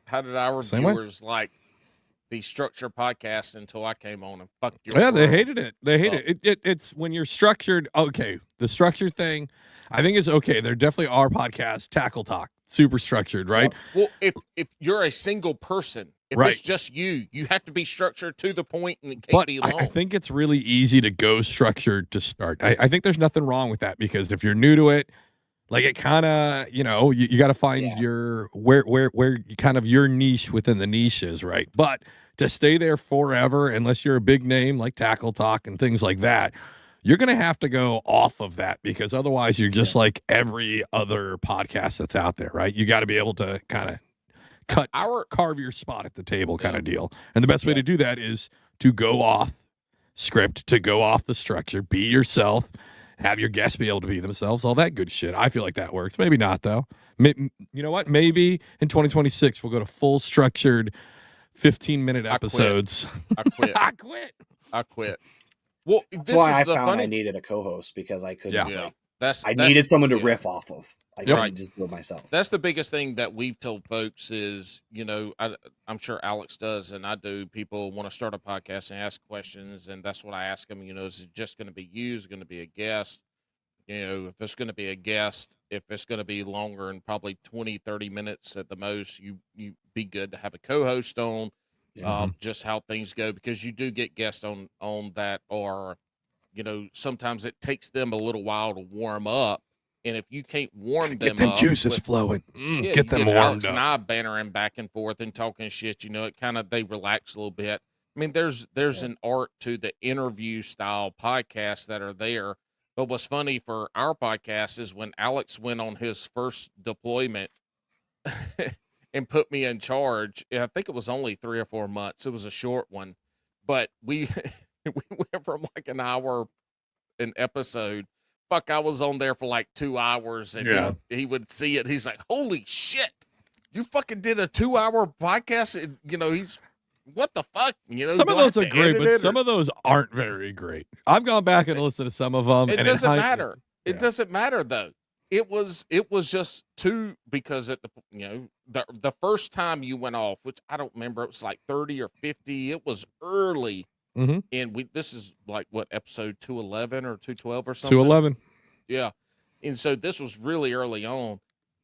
our viewers like the structure podcast until I came on and fucked your world? They hated it. They hated it. It's when you're structured. Okay, the structured thing, I think it's okay. There definitely are podcasts, Tackle Talk, super structured, right? Well, if you're a single person, if it's just you have to be structured to the point, and it can't be long. I think it's really easy to go structured to start. I think there's nothing wrong with that because if you're new to it, like it kind of, you know, you got to find your where kind of your niche within the niches, right? But to stay there forever, unless you're a big name like Tackle Talk and things like that, you're going to have to go off of that because otherwise you're just like every other podcast that's out there, right? You got to be able to kind of carve your spot at the table kind of deal. And the best way to do that is to go off script, to go off the structure, be yourself. Have your guests be able to be themselves, all that good shit. I feel like that works. Maybe not, though. You know what? Maybe in 2026, we'll go to full structured 15-minute episodes. I quit. Well, that's why I found I needed a co-host because I couldn't. I needed someone to riff off of. I couldn't just do it myself. That's the biggest thing that we've told folks is, you know, I'm sure Alex does, and I do. People want to start a podcast and ask questions, and that's what I ask them. You know, is it just going to be you? Is it going to be a guest? You know, if it's going to be a guest, if it's going to be longer and probably 20, 30 minutes at the most, you be good to have a co-host on. Just how things go, because you do get guests on that, or, you know, sometimes it takes them a little while to warm up And if you can't warm Get them them up juices flowing. yeah, Get them warmed Alex up. and I bantering back and forth and talking shit, it kind of, they relax a little bit. I mean, there's an art to the interview style podcasts that are there. But what's funny for our podcast is when Alex went on his first deployment and put me in charge. I think it was only 3 or 4 months. It was a short one, but we we went from like an hour an episode. Fuck, I was on there for like 2 hours, and he would see it. He's like, "Holy shit, you fucking did a 2-hour podcast!" And, he's what the fuck? Some of those are great, but some of those aren't very great. I've gone back and listened to some of them. It doesn't matter. It doesn't matter though. It was just too, because at the first time you went off, which I don't remember, it was like 30 or 50. It was early. Mm-hmm. And this is like what, episode 211 or 212 or something? 211. Yeah. And so this was really early on.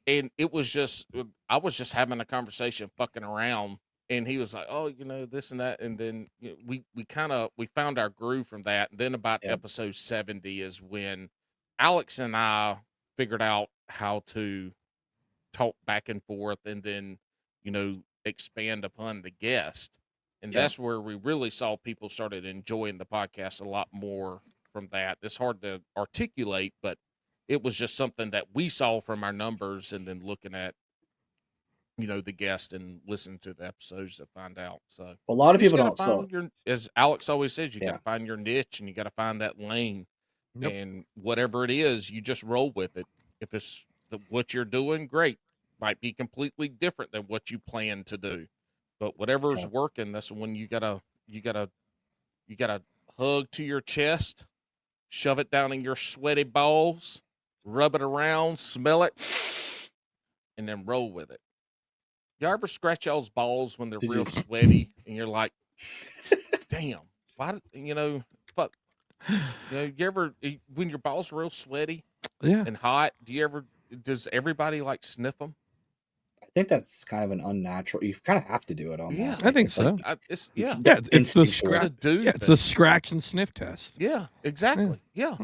And it was just, I was just having a conversation, fucking around. And he was like, "Oh, this and that." And then we found our groove from that. And then about episode 70 is when Alex and I figured out how to talk back and forth and then, expand upon the guest. And that's where we really saw people started enjoying the podcast a lot more from that. It's hard to articulate, but it was just something that we saw from our numbers and then looking at, the guest and listening to the episodes to find out. So a lot of people don't. As Alex always says, you got to find your niche and you got to find that lane. Yep. And whatever it is, you just roll with it. If it's what you're doing, great. Might be completely different than what you plan to do. But whatever's working, that's when you gotta hug to your chest, shove it down in your sweaty balls, rub it around, smell it, and then roll with it. Y'all ever scratch y'all's balls when they're real sweaty and you're like, damn, why, fuck. You ever, when your balls are real sweaty and hot, does everybody like sniff them? I think that's kind of an unnatural. You kind of have to do it almost. Yeah, I think so. It's the scratch. It's the scratch and sniff test. Yeah, exactly. Yeah.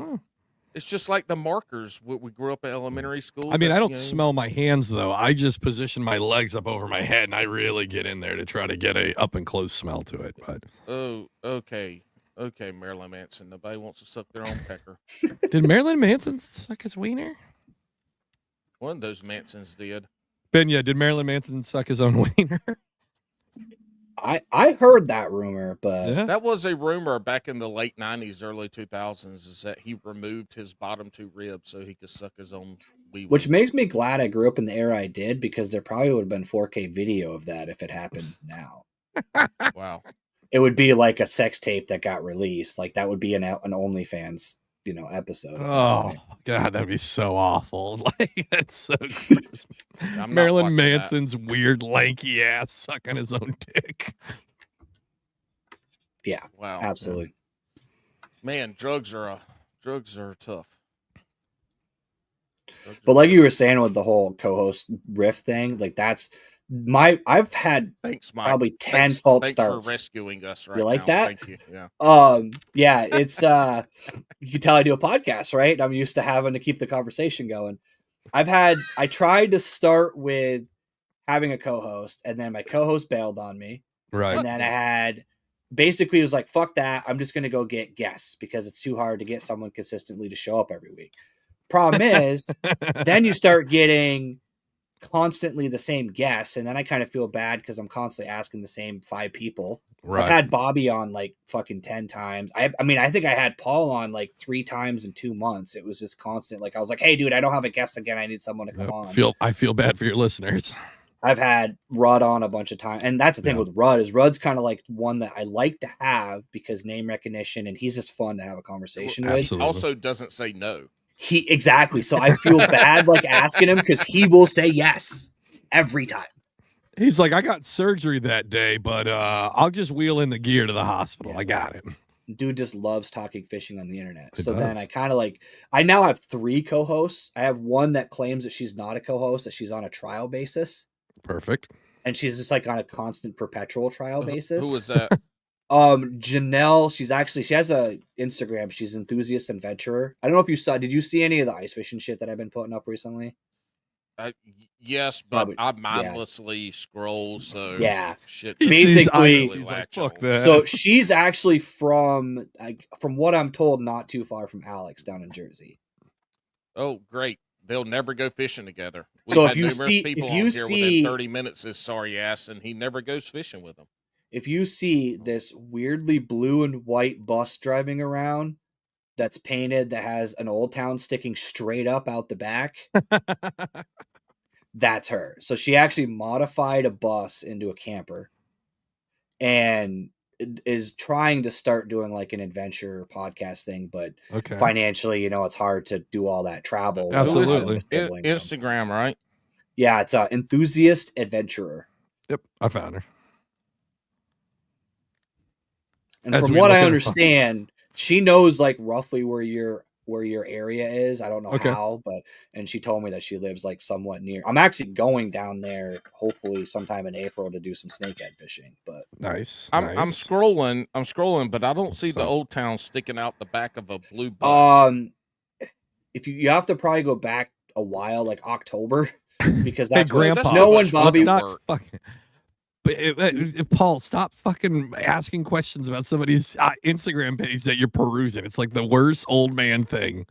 It's just like the markers. We grew up in elementary school. I mean, I don't smell my hands though. I just position my legs up over my head, and I really get in there to try to get a up and close smell to it. But okay, Marilyn Manson. Nobody wants to suck their own pecker. Did Marilyn Manson suck his wiener? One of those Mansons did. Binya, did Marilyn Manson suck his own wiener? I heard that rumor, but that was a rumor back in the late 90s, early 2000s, is that he removed his bottom 2 ribs so he could suck his own wee. Which makes me glad I grew up in the era I did, because there probably would have been 4K video of that if it happened now. Wow. It would be like a sex tape that got released. Like that would be an OnlyFans, episode. Oh God, that'd be so awful. Like that's so gross. Marilyn Manson's weird lanky ass sucking his own dick. Yeah. Wow. Absolutely. Man, drugs are tough. But like you were saying with the whole co-host riff thing, like that's I've had probably 10 false starts. Thanks for rescuing us right You like now. that? Thank you. Yeah. It's you can tell I do a podcast, right? I'm used to having to keep the conversation going. I tried to start with having a co-host, and then my co-host bailed on me. Right. And then it was like, fuck that. I'm just gonna go get guests because it's too hard to get someone consistently to show up every week. Problem is, then you start getting constantly the same guests, and then I kind of feel bad because I'm constantly asking the same 5 people. Right. I've had Bobby on like fucking 10 times. I mean, I think I had Paul on like 3 times in 2 months. It was just constant. Like I was like, hey dude, I don't have a guest again. I need someone to come on. I feel bad for your listeners. I've had Rudd on a bunch of times. And that's the thing with Rudd is Rudd's kind of like one that I like to have because name recognition, and he's just fun to have a conversation with. Also doesn't say no. Exactly. So I feel bad like asking him because he will say yes every time. He's like, I got surgery that day, but I'll just wheel in the gear to the hospital. I got it. Dude just loves talking fishing on the internet. Then I kind of I now have 3 co-hosts. I have one that claims that she's not a co-host, that she's on a trial basis. Perfect. And she's just like on a constant perpetual trial basis. Who was that? Janelle, she has a Instagram. She's Enthusiast Adventurer. I don't know if you did you see any of the ice fishing shit that I've been putting up recently? Yes, but Probably, I yeah. mindlessly scroll, so Yeah. shit. He Basically, sees he's like, fuck that. So she's actually from what I'm told, not too far from Alex down in Jersey. Oh, great. They'll never go fishing together. We've So had numerous people on here within 30 minutes is sorry ass, and he never goes fishing with them. If you see this weirdly blue and white bus driving around that's painted that has an Old Town sticking straight up out the back, that's her. So she actually modified a bus into a camper and is trying to start doing like an adventure podcast thing, but financially, it's hard to do all that travel. Absolutely. Instagram, right? Yeah, it's Enthusiast Adventurer. Yep, I found her. And from what I understand, she knows like roughly where your area is. I don't know how, and she told me that she lives like somewhat near. I'm actually going down there hopefully sometime in April to do some snakehead fishing. But nice. I'm scrolling, but I don't see the Old Town sticking out the back of a blue bus. If you have to probably go back a while, like October, because that's Grandpa. No one, Bobby. Not fucking. Paul, stop fucking asking questions about somebody's Instagram page that you're perusing. It's like the worst old man thing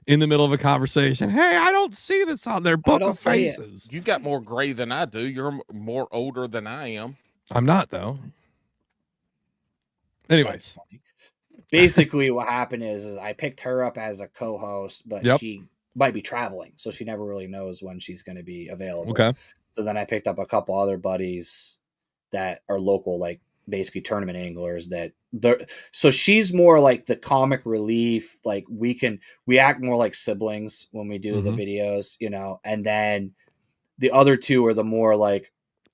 in the middle of a conversation. Hey, I don't see this on their book of faces. You got more gray than I do. You're more older than I am. I'm not, though. Anyways. Basically, what happened is I picked her up as a co-host, but she might be traveling, so she never really knows when she's going to be available. Okay. So then I picked up a couple other buddies that are local, like basically tournament anglers so she's more like the comic relief. Like we act more like siblings when we do the videos, and then the other two are the more like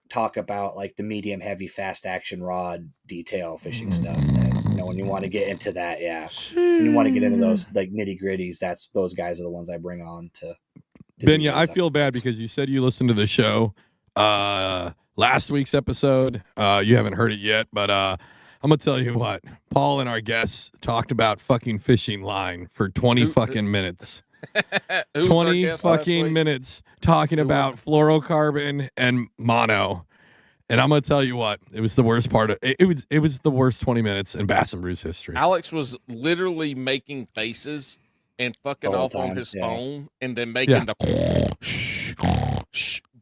talk about like the medium heavy fast action rod detail fishing stuff that, when you want to get into that. Yeah. When you want to get into those like nitty gritties, those guys are the ones I bring on to Binya, I feel bad because you said you listened to the show last week's episode. You haven't heard it yet, but I'm gonna tell you what. Paul and our guests talked about fucking fishing line for 20 fucking minutes. 20 fucking minutes talking about fluorocarbon and mono. And I'm gonna tell you what, it was the worst part of it. It was the worst 20 minutes in Bass and Brews history. Alex was literally making faces and fucking off on his phone, and then making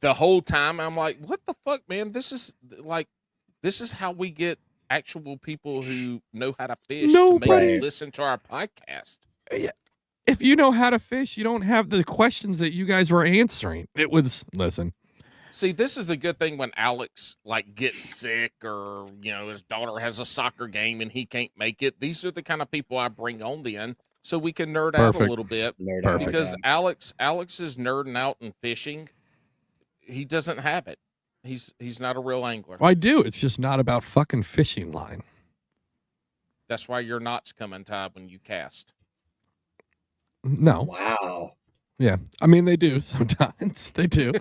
the whole time. I'm like, what the fuck, man? This is how we get actual people who know how to fish to listen to our podcast. Yeah. If you know how to fish, you don't have the questions that you guys were answering. It was listen. See, this is the good thing when Alex gets sick or his daughter has a soccer game and he can't make it. These are the kind of people I bring on then, so we can nerd out a little bit. Because Alex is nerding out and fishing. He doesn't have it. He's not a real angler. I do. It's just not about fucking fishing line. That's why your knots come untied when you cast. No. Wow. Yeah, I mean they do sometimes. They do.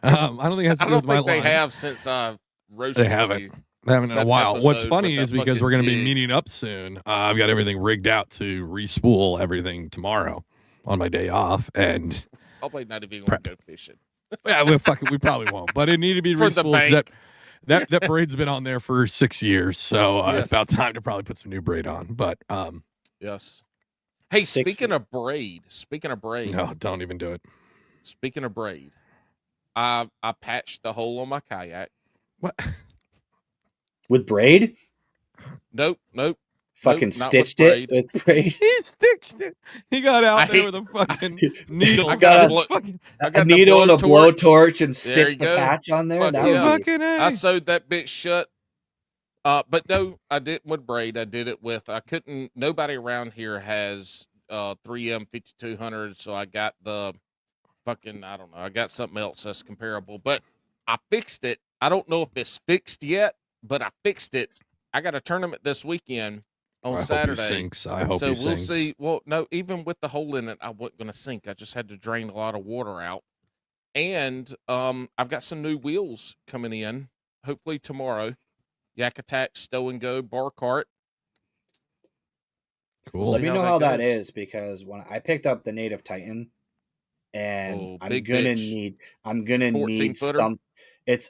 I don't think it has to do with my line. They have since I roasted They haven't. you. They haven't in a while. What's funny is because we're going to be meeting up soon. I've got everything rigged out to re-spool everything tomorrow on my day off, and probably not even going to go fishing. Yeah, we probably won't. But it needed to be re-spooled. That braid's been on there for 6 years, so it's about time to probably put some new braid on. But yes. Hey, speaking of braid. No, don't even do it. Speaking of braid, I patched the hole on my kayak. What? With braid? Nope. Fucking stitched it with braid. He stitched it. He got out there with a fucking needle. I got a needle and a blowtorch and stitched the patch on there. I sewed that bitch shut. But no, I didn't with braid. I did it with, nobody around here has 3M 5200, so I got the fucking, I don't know, I got something else that's comparable. But I fixed it. I don't know if it's fixed yet, but I fixed it. I got a tournament this weekend on Saturday. I hope so we'll sinks. see. Well, no, even with the hole in it, I wasn't going to sink. I just had to drain a lot of water out. And I've got some new wheels coming in, hopefully tomorrow. Yak Attack Stow and Go bar cart. Cool. Let me know how that is, because when I picked up the Native Titan, and I'm gonna need some.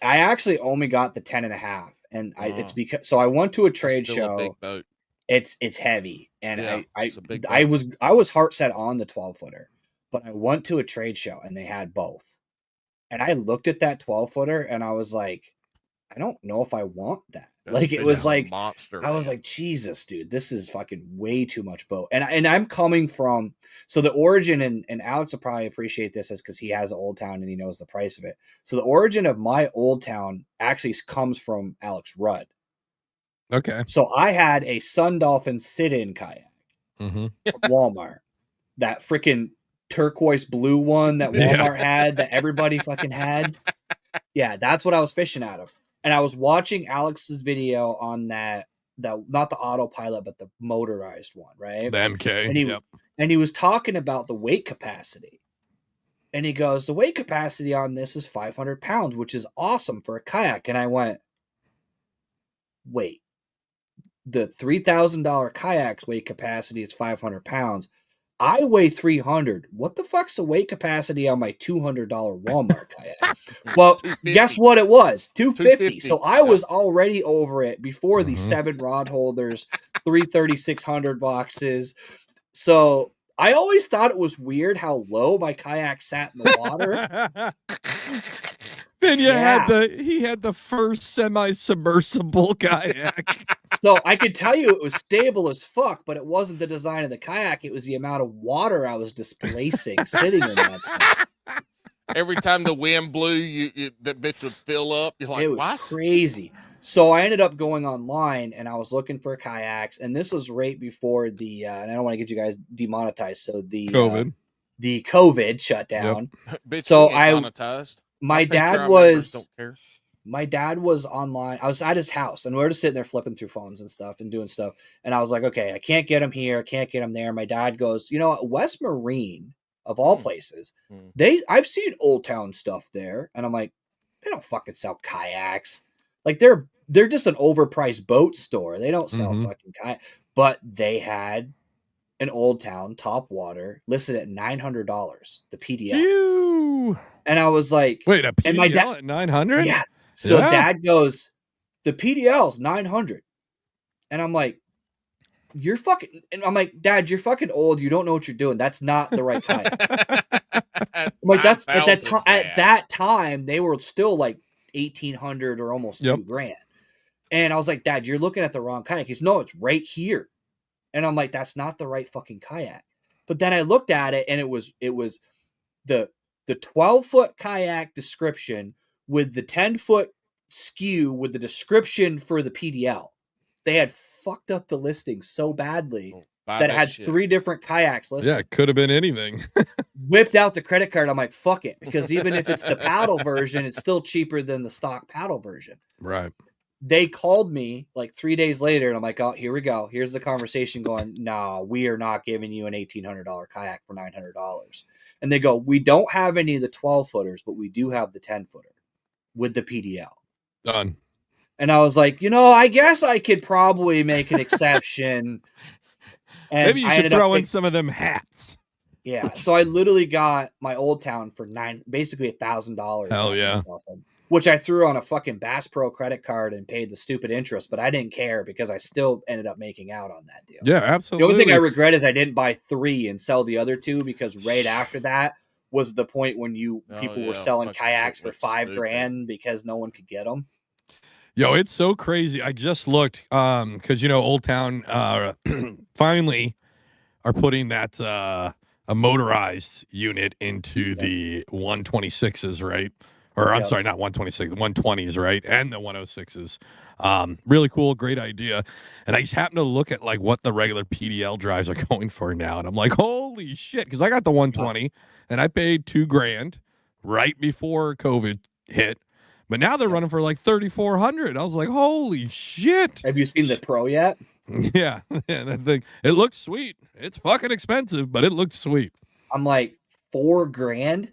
I actually only got the 10.5, and it's because I went to a trade show. A big boat. It's heavy, and yeah, I was heart set on the 12-footer, but I went to a trade show and they had both, and I looked at that 12-footer and I was like, I don't know if I want that. Like, it was like monster. I was like, Jesus, dude, this is fucking way too much boat. And I'm coming from, so the origin, and Alex will probably appreciate this, is because he has an Old Town and he knows the price of it. So the origin of my Old Town actually comes from Alex Rudd. Okay. So I had a Sun Dolphin sit-in kayak from Walmart, that freaking turquoise blue one that Walmart had, that everybody fucking had. Yeah, that's what I was fishing out of. And I was watching Alex's video on that not the autopilot, but the motorized one, right? The MK. And he was talking about the weight capacity. And he goes, the weight capacity on this is 500 pounds, which is awesome for a kayak. And I went, wait, the $3,000 kayak's weight capacity is 500 pounds. I weigh 300. What the fuck's the weight capacity on my $200 Walmart kayak? Well, guess what it was? 250. So I was already over it before these 7 rod holders, 3 3600 boxes. So I always thought it was weird how low my kayak sat in the water. Binya had the first semi-submersible kayak. So I could tell you it was stable as fuck, but it wasn't the design of the kayak. It was the amount of water I was displacing sitting in that thing. Every time the wind blew, that bitch would fill up. You're like, it was what? Crazy. So I ended up going online and I was looking for kayaks, and this was right before the and I don't want to get you guys demonetized. So the COVID shutdown. Yep. So monetized. My dad was online. I was at his house, and we were just sitting there flipping through phones and stuff and doing stuff. And I was like, okay, I can't get him here. I can't get him there. My dad goes, you know, West Marine, of all places, I've seen Old Town stuff there. And I'm like, they don't fucking sell kayaks. Like, they're just an overpriced boat store. They don't sell fucking kayak. But they had an Old Town top water listed at $900, the PDL. Ew. And I was like, wait, a PDL and my at 900? Yeah. So Dad goes, the PDL's 900. And I'm like, you're fucking, and I'm like, Dad, you're fucking old. You don't know what you're doing. That's not the right kayak. I'm like, that's at that time, they were still like 1,800 or almost $2,000. And I was like, Dad, you're looking at the wrong kayak. He's, no, it's right here. And I'm like, that's not the right fucking kayak. But then I looked at it, and it was the 12-foot kayak description with the 10-foot skew with the description for the PDL. They had fucked up the listing so badly that it had 3 different kayaks listed. Yeah, it could have been anything. Whipped out the credit card. I'm like, fuck it. Because even if it's the paddle version, it's still cheaper than the stock paddle version. Right. They called me like 3 days later, and I'm like, oh, here we go. Here's the conversation going, no, we are not giving you an $1,800 kayak for $900. And they go, we don't have any of the 12-footers, but we do have the 10-footer with the PDL. Done. And I was like, you know, I guess I could probably make an exception. And maybe you should throw in some of them hats. Yeah. So I literally got my Old Town for basically $1,000. Hell yeah. Which I threw on a fucking Bass Pro credit card and paid the stupid interest, but I didn't care because I still ended up making out on that deal. Yeah, absolutely. The only thing I regret is I didn't buy 3 and sell the other 2, because right after that was the point when people were selling kayaks for $5,000 because no one could get them. Yo, it's so crazy. I just looked because Old Town finally are putting that a motorized unit into the 126s, right? Or I'm sorry, not 126, 120s, right? And the 106s. Really cool, great idea. And I just happened to look at like what the regular PDL drives are going for now, and I'm like, holy shit! Because I got the 120, and I paid $2,000 right before COVID hit. But now they're running for like $3,400. I was like, holy shit. Have you seen the Pro yet? Yeah. And I think it looks sweet. It's fucking expensive, but it looks sweet. I'm like, $4,000?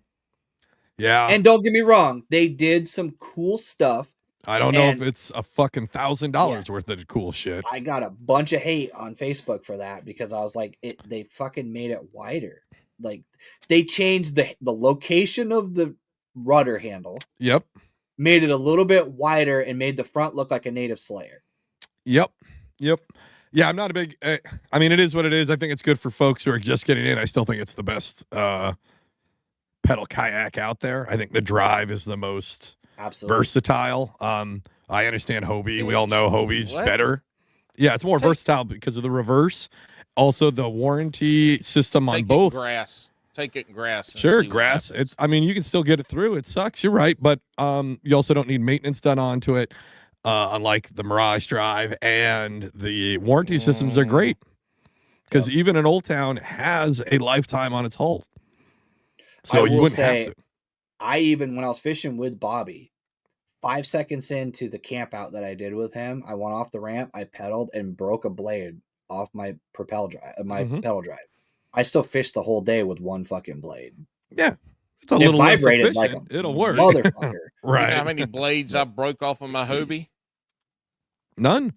Yeah. And don't get me wrong, they did some cool stuff. I don't know if it's a fucking $1,000 worth of cool shit. I got a bunch of hate on Facebook for that because I was like, they fucking made it wider. Like they changed the location of the rudder handle. Yep. Made it a little bit wider and made the front look like a native Slayer. Yep. Yeah, I'm not a big. I mean, it is what it is. I think it's good for folks who are just getting in. I still think it's the best pedal kayak out there. I think the drive is the most versatile. I understand Hobie. We all know Hobie's better. Yeah, it's more versatile because of the reverse. Also, the warranty system on both. Take it in grass. Sure, grass. It's. I mean, you can still get it through. It sucks. You're right, but you also don't need maintenance done onto it. Unlike the Mirage Drive, and the warranty systems are great because even an Old Town has a lifetime on its hull. So you wouldn't have to. I even, when I was fishing with Bobby, 5 seconds into the camp out that I did with him, I went off the ramp, I pedaled and broke a blade off my pedal drive. I still fished the whole day with one fucking blade. Yeah. It's a little vibrated like it'll work. Motherfucker. Right. You know how many blades I broke off of my Hobie? None.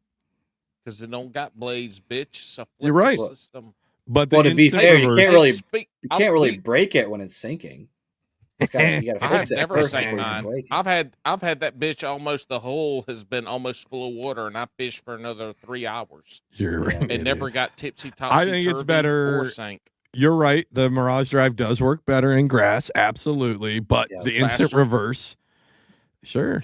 Because it don't got blades, bitch. You're right. System. But to be fair, you can't really break it when it's sinking. You gotta fix it. Never sank mine. I've had that bitch almost, the hole has been almost full of water, and I fished for another 3 hours. You're right. It never got topsy-turvy. I think it's better. Or sank. You're right. The Mirage Drive does work better in grass, absolutely. But the instant reverse, sure.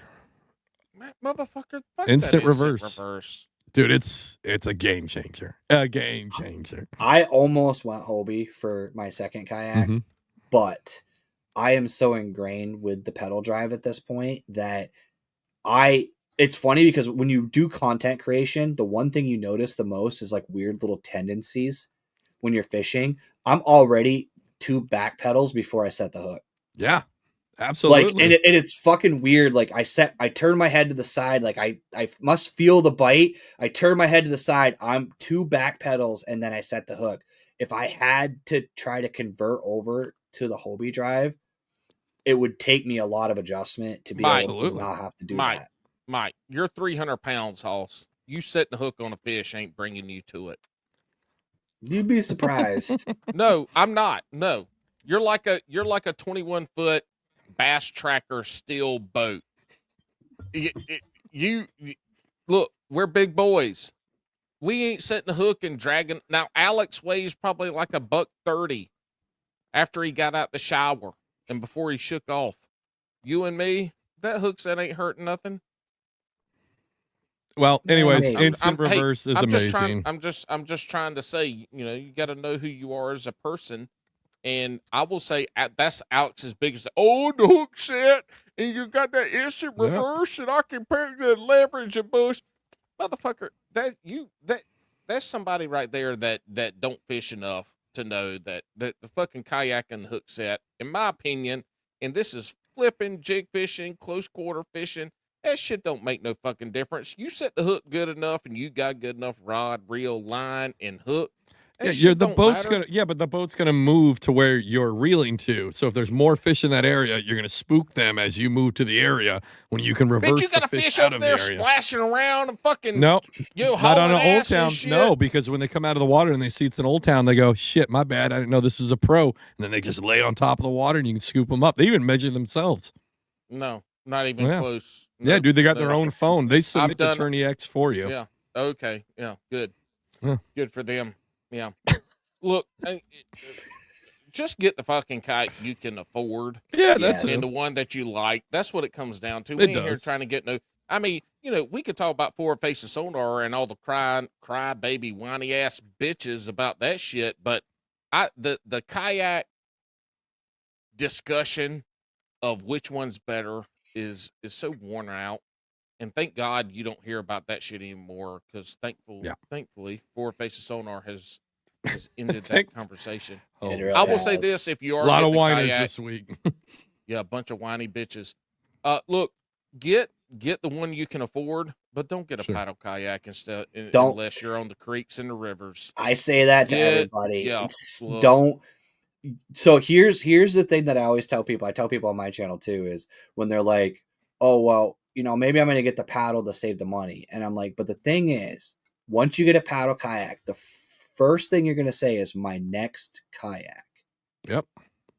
Motherfucker, fuck instant reverse. Dude, it's a game changer. A game changer. I almost went Hobie for my second kayak, but I am so ingrained with the pedal drive at this point that it's funny because when you do content creation, the one thing you notice the most is like weird little tendencies when you're fishing. I'm already 2 back pedals before I set the hook. Yeah. Absolutely. Like, and it's fucking weird. Like I turn my head to the side. Like I must feel the bite. I turn my head to the side. I'm 2 back pedals. And then I set the hook. If I had to try to convert over to the Hobie drive, it would take me a lot of adjustment to be able to not have to do that. Mike, you're 300 pounds, Hoss. You setting the hook on a fish ain't bringing you to it. You'd be surprised. No, I'm not. No, you're like a 21-foot bass tracker steel boat. You look, we're big boys. We ain't setting the hook and dragging. Now Alex weighs probably like $130 after he got out the shower and before he shook off. You and me, that hook set ain't hurting nothing. Well, anyways, instant reverse is amazing. I'm just trying to say, you got to know who you are as a person. And I will say that's Alex's biggest. Oh, the hook set, and you got that instant reverse, and I can put the leverage and bush, motherfucker. That's somebody right there that don't fish enough to know that the fucking kayak and the hook set, in my opinion, and this is flipping jig fishing, close quarter fishing. That shit don't make no fucking difference. You set the hook good enough, and you got good enough rod, reel, line, and hook. Yeah, the boat's but the boat's gonna move to where you're reeling to. So if there's more fish in that area, you're gonna spook them as you move to the area when you can reverse you got the fish up out of there the area. Splashing around and fucking not on an Old Town. Shit. No, because when they come out of the water and they see it's an Old Town, they go, "Shit, my bad. I didn't know this was a pro." And then they just lay on top of the water and you can scoop them up. They even measure themselves. No, not even close. No, dude, they got their own phone. They submit to Tourney X for you. Yeah. Okay. Yeah. Good. Yeah. Good for them. Yeah. Look, just get the fucking kite you can afford. Yeah, that's it. And the one that you like. That's what it comes down to. We ain't here trying to get no. I mean, we could talk about Forward Facing Sonar and all the cry baby whiny ass bitches about that shit, but the kayak discussion of which one's better is so worn out. And thank God you don't hear about that shit anymore, because thankfully Forward Facing Sonar has ended that conversation. I will say this: if you are a lot of whiners this week, a bunch of whiny bitches. Look, get the one you can afford, but don't get a paddle kayak unless you're on the creeks and the rivers. I say that to everybody. Yeah, don't. So here's the thing that I always tell people. I tell people on my channel too, is when they're like, "Oh well, maybe I'm going to get the paddle to save the money. And I'm like, but the thing is, once you get a paddle kayak, the first thing you're going to say is my next kayak. Yep.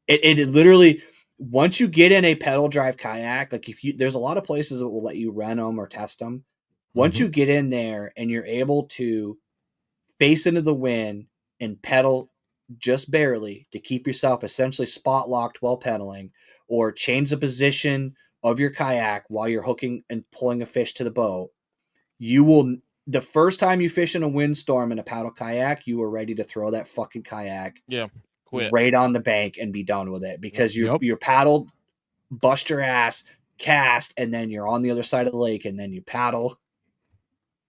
It literally, once you get in a pedal drive kayak, like there's a lot of places that will let you rent them or test them. Once you get in there and you're able to face into the wind and pedal just barely to keep yourself essentially spot locked while pedaling, or change the position of your kayak while you're hooking and pulling a fish to the boat, the first time you fish in a windstorm in a paddle kayak, you are ready to throw that fucking kayak quit right on the bank and be done with it, because you're paddled, bust your ass, cast, and then you're on the other side of the lake, and then you paddle.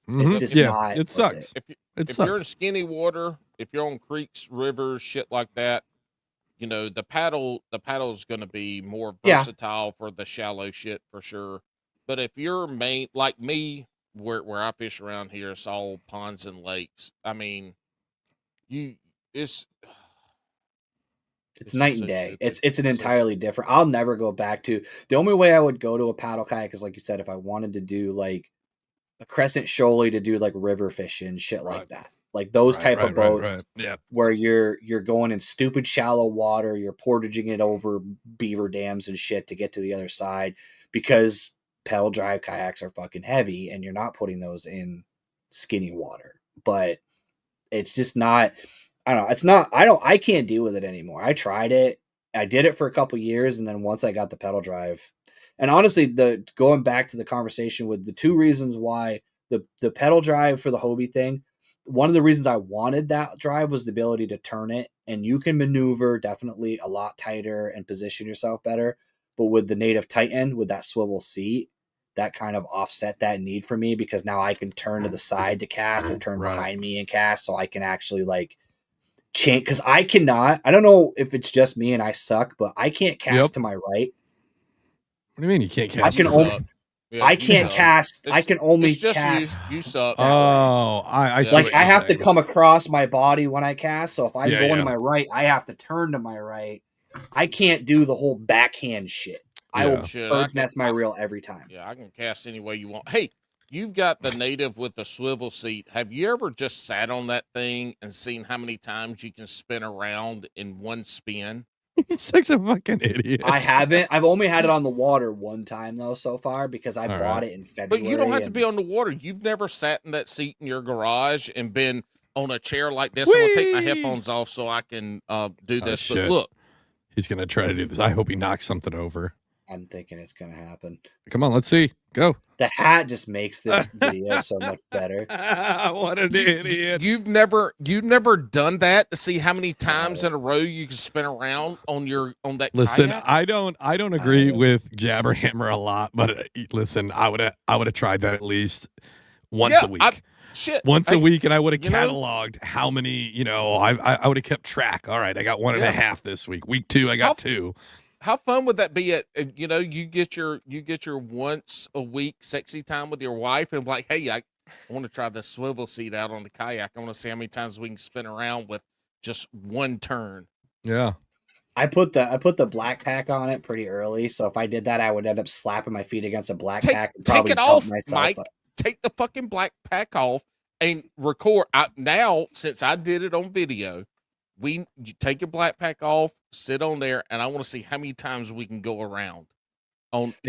It's just not. It sucks. If you're in skinny water, if you're on creeks, rivers, shit like that, the paddle is going to be more versatile for the shallow shit for sure. But if you're like me, where I fish around here, it's all ponds and lakes. I mean, it's night and day. It's an entirely different. I'll never go back to. The only way I would go to a paddle kayak is, like you said, if I wanted to do like a crescent shoaly, to do like river fishing, shit like that. Like those type of boats where you're going in stupid shallow water, you're portaging it over beaver dams and shit to get to the other side, because pedal drive kayaks are fucking heavy and you're not putting those in skinny water. But it's just not, I don't know. It's not, I can't deal with it anymore. I tried it. I did it for a couple years. And then once I got the pedal drive, and honestly, going back to the conversation with the two reasons why the pedal drive for the Hobie thing, one of the reasons I wanted that drive was the ability to turn it, and you can maneuver definitely a lot tighter and position yourself better. But with the native Titan, with that swivel seat, that kind of offset that need for me, because now I can turn to the side to cast, or turn behind me and cast, so I can actually like change. Because I don't know if it's just me and I suck, but I can't cast to my right. What do you mean you can't cast? I can't cast. I can only cast. You suck. Oh, I like I have to come across my body when I cast. So if I'm going to my right, I have to turn to my right. I can't do the whole backhand shit. I will bird's nest my reel every time. Yeah, I can cast any way you want. Hey, you've got the native with the swivel seat. Have you ever just sat on that thing and seen how many times you can spin around in one spin? He's such a fucking idiot. I haven't. I've only had it on the water one time though so far, because I bought it in February. But you don't have to be on the water. You've never sat in that seat in your garage and been on a chair like this. I'm gonna take my headphones off so I can do this. But look, he's gonna try to do this. I hope he knocks something over. I'm thinking it's gonna happen. Come on, let's see. Go. The hat just makes this video so much better. What an idiot! You've never done that to see how many times in a row you can spin around on that. Listen, kayak? I don't agree with Jabberhammer a lot, but listen, I would have tried that at least once a week. Once a week, and I would have cataloged how many. I would have kept track. All right, I got 1.5 this week. Week 2, I got 2. How fun would that be? You get your once a week sexy time with your wife, and be like, hey, I want to try the swivel seat out on the kayak. I want to see how many times we can spin around with just one turn. Yeah. I put the black pack on it pretty early, so if I did that, I would end up slapping my feet against a black pack. And take it off, Mike. Take the fucking black pack off and record. Now, since I did it on video, you take your black pack off, sit on there, and I want to see how many times we can go around.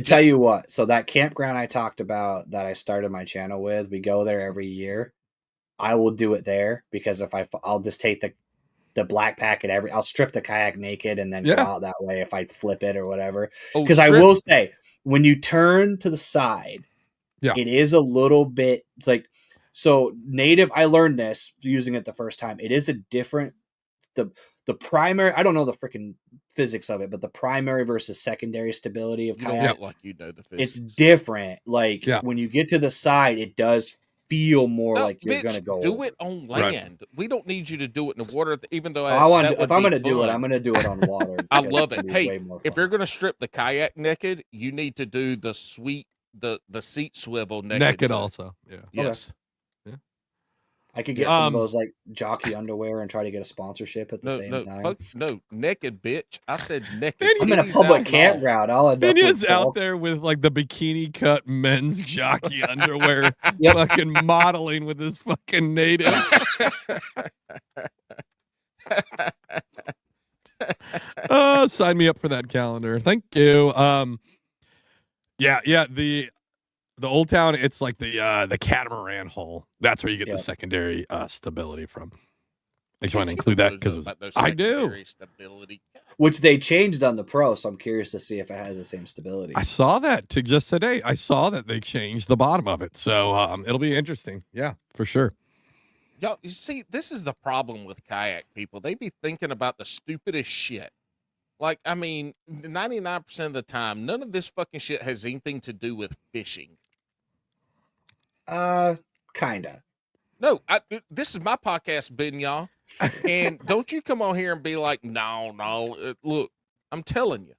Tell you what, so that campground I talked about that I started my channel with, we go there every year. I will do it there, because if I'll just take the black pack and I'll strip the kayak naked and then go out that way if I flip it or whatever. Because I will say, when you turn to the side, it is a little bit like, so native, I learned this using it the first time. It is a different, the primary, I don't know the freaking physics of it, but the primary versus secondary stability of kayak, like the physics. It's different. Like when you get to the side, it does feel more like you're gonna go. Do it on land. Right. We don't need you to do it in the water. Even though if I'm gonna do it, I'm gonna do it on water. I love it. Hey, if you're gonna strip the kayak naked, you need to do the seat swivel naked also. Yeah. Yes. Okay. I could get some of those like jockey underwear and try to get a sponsorship at the same time. No, naked bitch. I said naked. I'm in a public campground. I'll end up Binya's out there with like the bikini cut men's jockey underwear, fucking modeling with his fucking native. Sign me up for that calendar. Thank you. Yeah. The Old Town, it's like the catamaran hull. That's where you get the secondary stability from. I just want to include that because I do. Stability. Which they changed on the Pro, so I'm curious to see if it has the same stability. I saw that just today. I saw that they changed the bottom of it, so it'll be interesting. Yeah, for sure. Y'all, you see, this is the problem with kayak people. They be thinking about the stupidest shit. Like, I mean, 99% of the time, none of this fucking shit has anything to do with fishing. Kinda. No, this is my podcast, Binya, and don't you come on here and be like, no. Look, I'm telling you,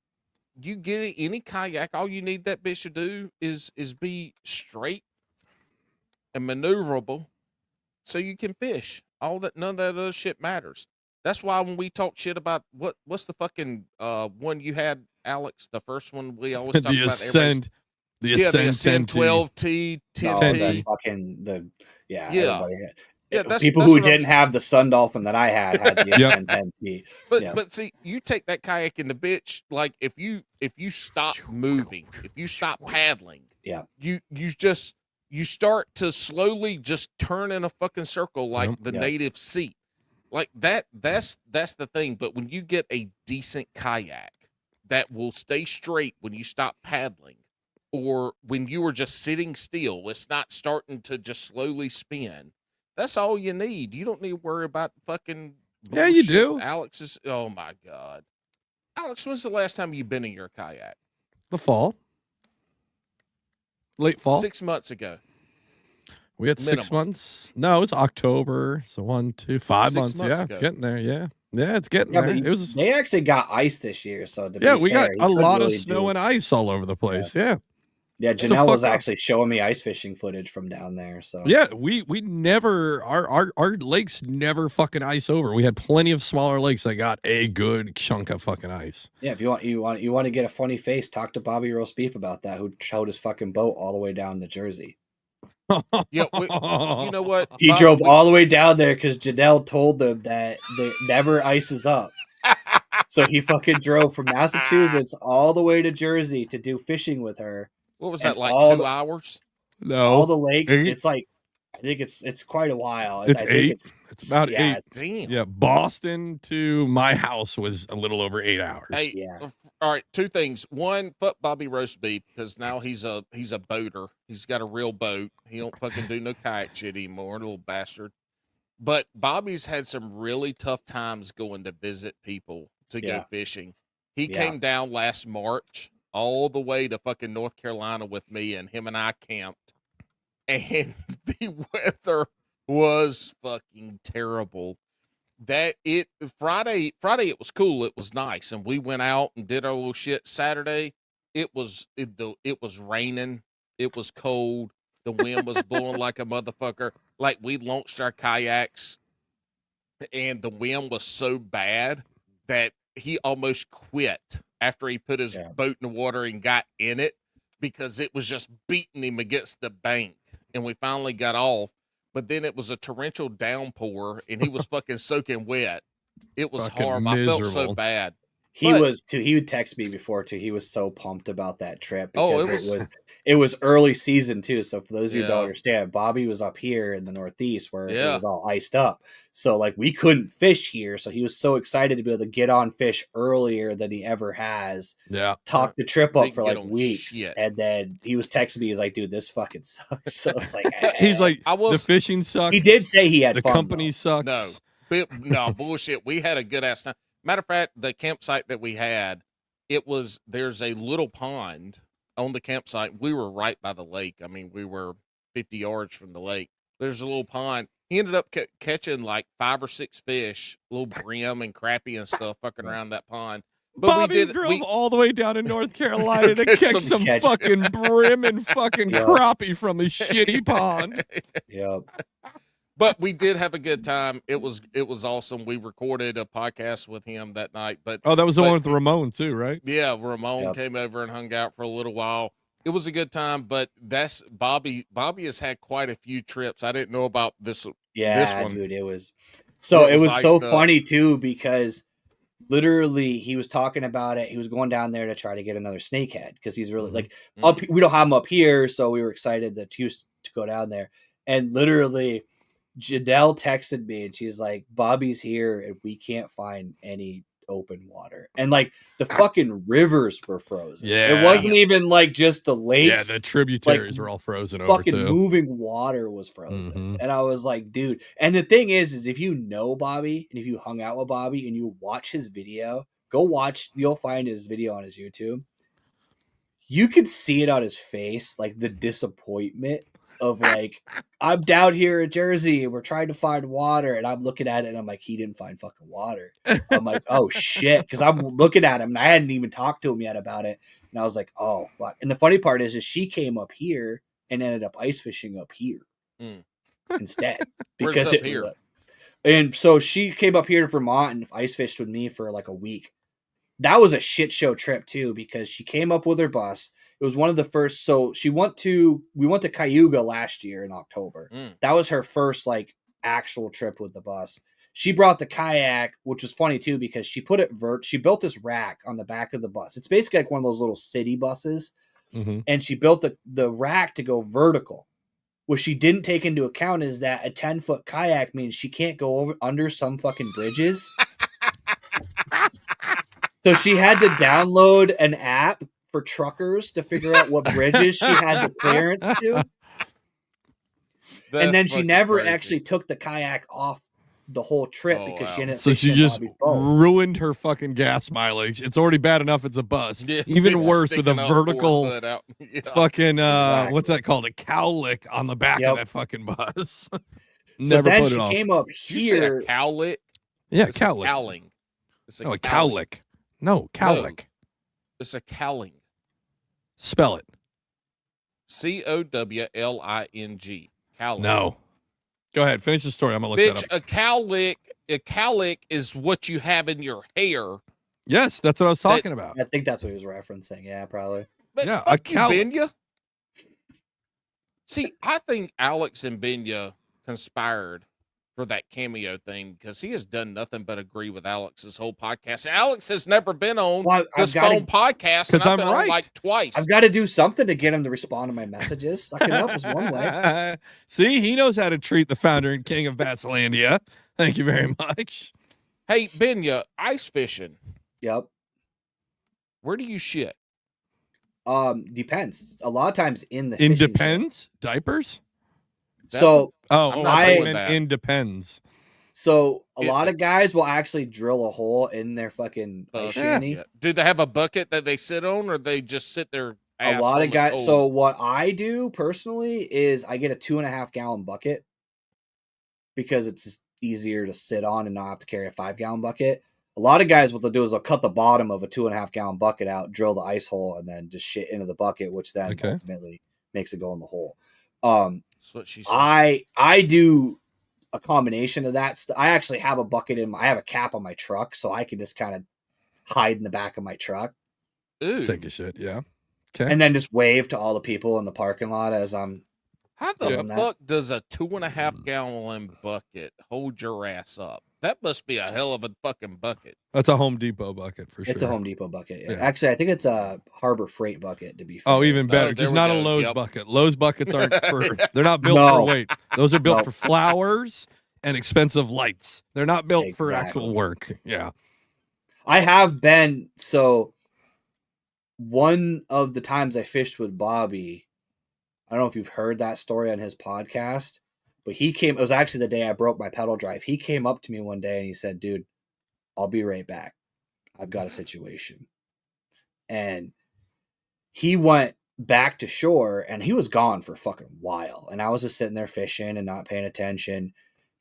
you get any kayak, all you need that bitch to do is be straight and maneuverable, so you can fish. None of that other shit matters. That's why when we talk shit about what's the fucking one you had, Alex, the first one we always talk about. The Ascend 12T, 10T. That's people who didn't have the Sun Dolphin that I had the Ascend 10T. But see, you take that kayak in the bitch, like if you stop moving, if you stop paddling, you start to slowly just turn in a fucking circle like the native seat. Like that's the thing. But when you get a decent kayak that will stay straight when you stop paddling, or when you are just sitting still, it's not starting to just slowly spin. That's all you need. You don't need to worry about fucking bullshit. Yeah, you do. Alex is, oh my God. Alex, when's the last time you've been in your kayak? The fall. Late fall. 6 months ago. We had 6 months. No, it's October. So 1, 2, 5 months. Yeah, it's getting there. Yeah, it's getting there. They actually got ice this year. So we got a lot of snow and ice all over the place. Yeah, Janelle was actually showing me ice fishing footage from down there. So yeah, we never our lakes never fucking ice over. We had plenty of smaller lakes that got a good chunk of fucking ice. Yeah, if you want to get a funny face, talk to Bobby Roast Beef about that, who towed his fucking boat all the way down to Jersey. You know what? He drove all the way down there because Janelle told them that it never ices up. So he fucking drove from Massachusetts all the way to Jersey to do fishing with her. What was that, like 2 hours? No. All the lakes, 8? It's like, I think it's quite a while. It's 8. It's about 8. Damn. Yeah, Boston to my house was a little over 8 hours. Hey, all right, 2 things. One, fuck Bobby Roast Beef, because now he's a boater. He's got a real boat. He don't fucking do no kayak shit anymore, little bastard. But Bobby's had some really tough times going to visit people to go fishing. He came down last March all the way to fucking North Carolina with me, and him and I camped, and the weather was fucking terrible. Friday it was cool, it was nice, and we went out and did our little shit. Saturday it was raining, it was cold, the wind was blowing like a motherfucker. Like, we launched our kayaks and the wind was so bad that he almost quit after he put his boat in the water and got in it, because it was just beating him against the bank. And we finally got off, but then it was a torrential downpour and he was fucking soaking wet. It was horrible. I felt so bad. He was too. He would text me before too. He was so pumped about that trip because it was early season too. So for those of you who don't understand, Bobby was up here in the Northeast where it was all iced up. So like, we couldn't fish here. So he was so excited to be able to get on fish earlier than he ever has. Yeah. Talk the trip up for like weeks. And then he was texting me. He's like, dude, this fucking sucks. So it's like, he's like, the fishing sucks. He did say he had the fun, company sucks. No, bullshit. We had a good ass time. Matter of fact, the campsite that we had, there's a little pond on the campsite. We were right by the lake. I mean, we were 50 yards from the lake. There's a little pond. He ended up catching like 5 or 6 fish, little brim and crappie and stuff fucking around that pond. But Bobby drove all the way down to North Carolina to catch some fucking brim and fucking crappie from his shitty pond. Yep. But we did have a good time. It was awesome. We recorded a podcast with him that night. But that was the one with Ramon too, right? Yeah, Ramon came over and hung out for a little while. It was a good time, but that's Bobby. Bobby has had quite a few trips. I didn't know about this. Yeah, this one. dude, it was so funny too, because literally he was talking about it. He was going down there to try to get another snakehead because he's really like up. We don't have him up here, so we were excited that he was to go down there. And literally, Jadelle texted me and she's like, "Bobby's here and we can't find any open water." And like the fucking rivers were frozen. Yeah, it wasn't even like just the lakes. Yeah, the tributaries were all frozen. Fucking over too. Moving water was frozen. And I was like, dude. And the thing is if you know Bobby and if you hung out with Bobby and you watch his video, you'll find his video on his YouTube. You could see it on his face, like the disappointment of like, I'm down here in Jersey and we're trying to find water, and I'm looking at it and I'm like, he didn't find fucking water. I'm like, oh shit, because I'm looking at him and I hadn't even talked to him yet about it, and I was like, oh fuck. And the funny part is she came up here and ended up ice fishing up here instead because it here. And so she came up here to Vermont and ice fished with me for like a week. That was a shit show trip too, because she came up with her bus. It was one of the first. So we went to Cayuga last year in October. That was her first like actual trip with the bus. She brought the kayak, which was funny too, because she put it she built this rack on the back of the bus. It's basically like one of those little city buses. And she built the rack to go vertical. What she didn't take into account is that a 10-foot kayak means she can't go under some fucking bridges. So she had to download an app for truckers to figure out what bridges she had the clearance to. And then she never actually took the kayak off the whole trip because she ended up. So she just ruined her fucking gas mileage. It's already bad enough it's a bus. Yeah, even worse with a vertical fucking what's that called? A cowlick on the back of that fucking bus. So then she came up here. Cowlick? Yeah, cowlick. Cowling. It's a cowlick. No, cowlick. It's a cowling. Spell it. Cowling. Cowling. No. Go ahead. Finish the story. I'm gonna look that up. A cowlick is what you have in your hair. Yes, that's what I was talking about. I think that's what he was referencing. Yeah, probably. But yeah, a cowlick. Binya. See, I think Alex and Binya conspired for that cameo thing because he has done nothing but agree with Alex's whole podcast. Alex has never been on this phone podcast, and I've been on like twice. I've got to do something to get him to respond to my messages. Sucking up is one way. See, he knows how to treat the founder and king of Batslandia. Thank you very much. Hey, Binya, ice fishing. Yep. Where do you shit? Depends. A lot of times in the depends diapers. So in depends. So a lot of guys will actually drill a hole in their fucking ice shanty. Yeah. Do they have a bucket that they sit on, or they just sit there? A lot of guys. So what I do personally is I get a 2.5 gallon bucket because it's just easier to sit on and not have to carry a 5 gallon bucket. A lot of guys, what they'll do is they'll cut the bottom of a 2.5 gallon bucket out, drill the ice hole, and then just shit into the bucket, which then ultimately makes it go in the hole. That's what she said. I do a combination of that. I actually have a bucket I have a cap on my truck, so I can just kind of hide in the back of my truck. Ooh. Take a shit, yeah. Okay. And then just wave to all the people in the parking lot as I'm. How the fuck does a 2.5 gallon bucket hold your ass up? That must be a hell of a fucking bucket. That's a Home Depot bucket for sure. It's a Home Depot bucket. Yeah. Actually, I think it's a Harbor Freight bucket, to be fair. Oh, even better. Just not a Lowe's bucket. Lowe's buckets aren't they're not built for weight. Those are built for flowers and expensive lights. They're not built for actual work. Yeah. I have been, so one of the times I fished with Bobby, I don't know if you've heard that story on his podcast, but it was actually the day I broke my pedal drive. He came up to me one day and he said, dude, I'll be right back. I've got a situation. And he went back to shore and he was gone for a fucking while. And I was just sitting there fishing and not paying attention.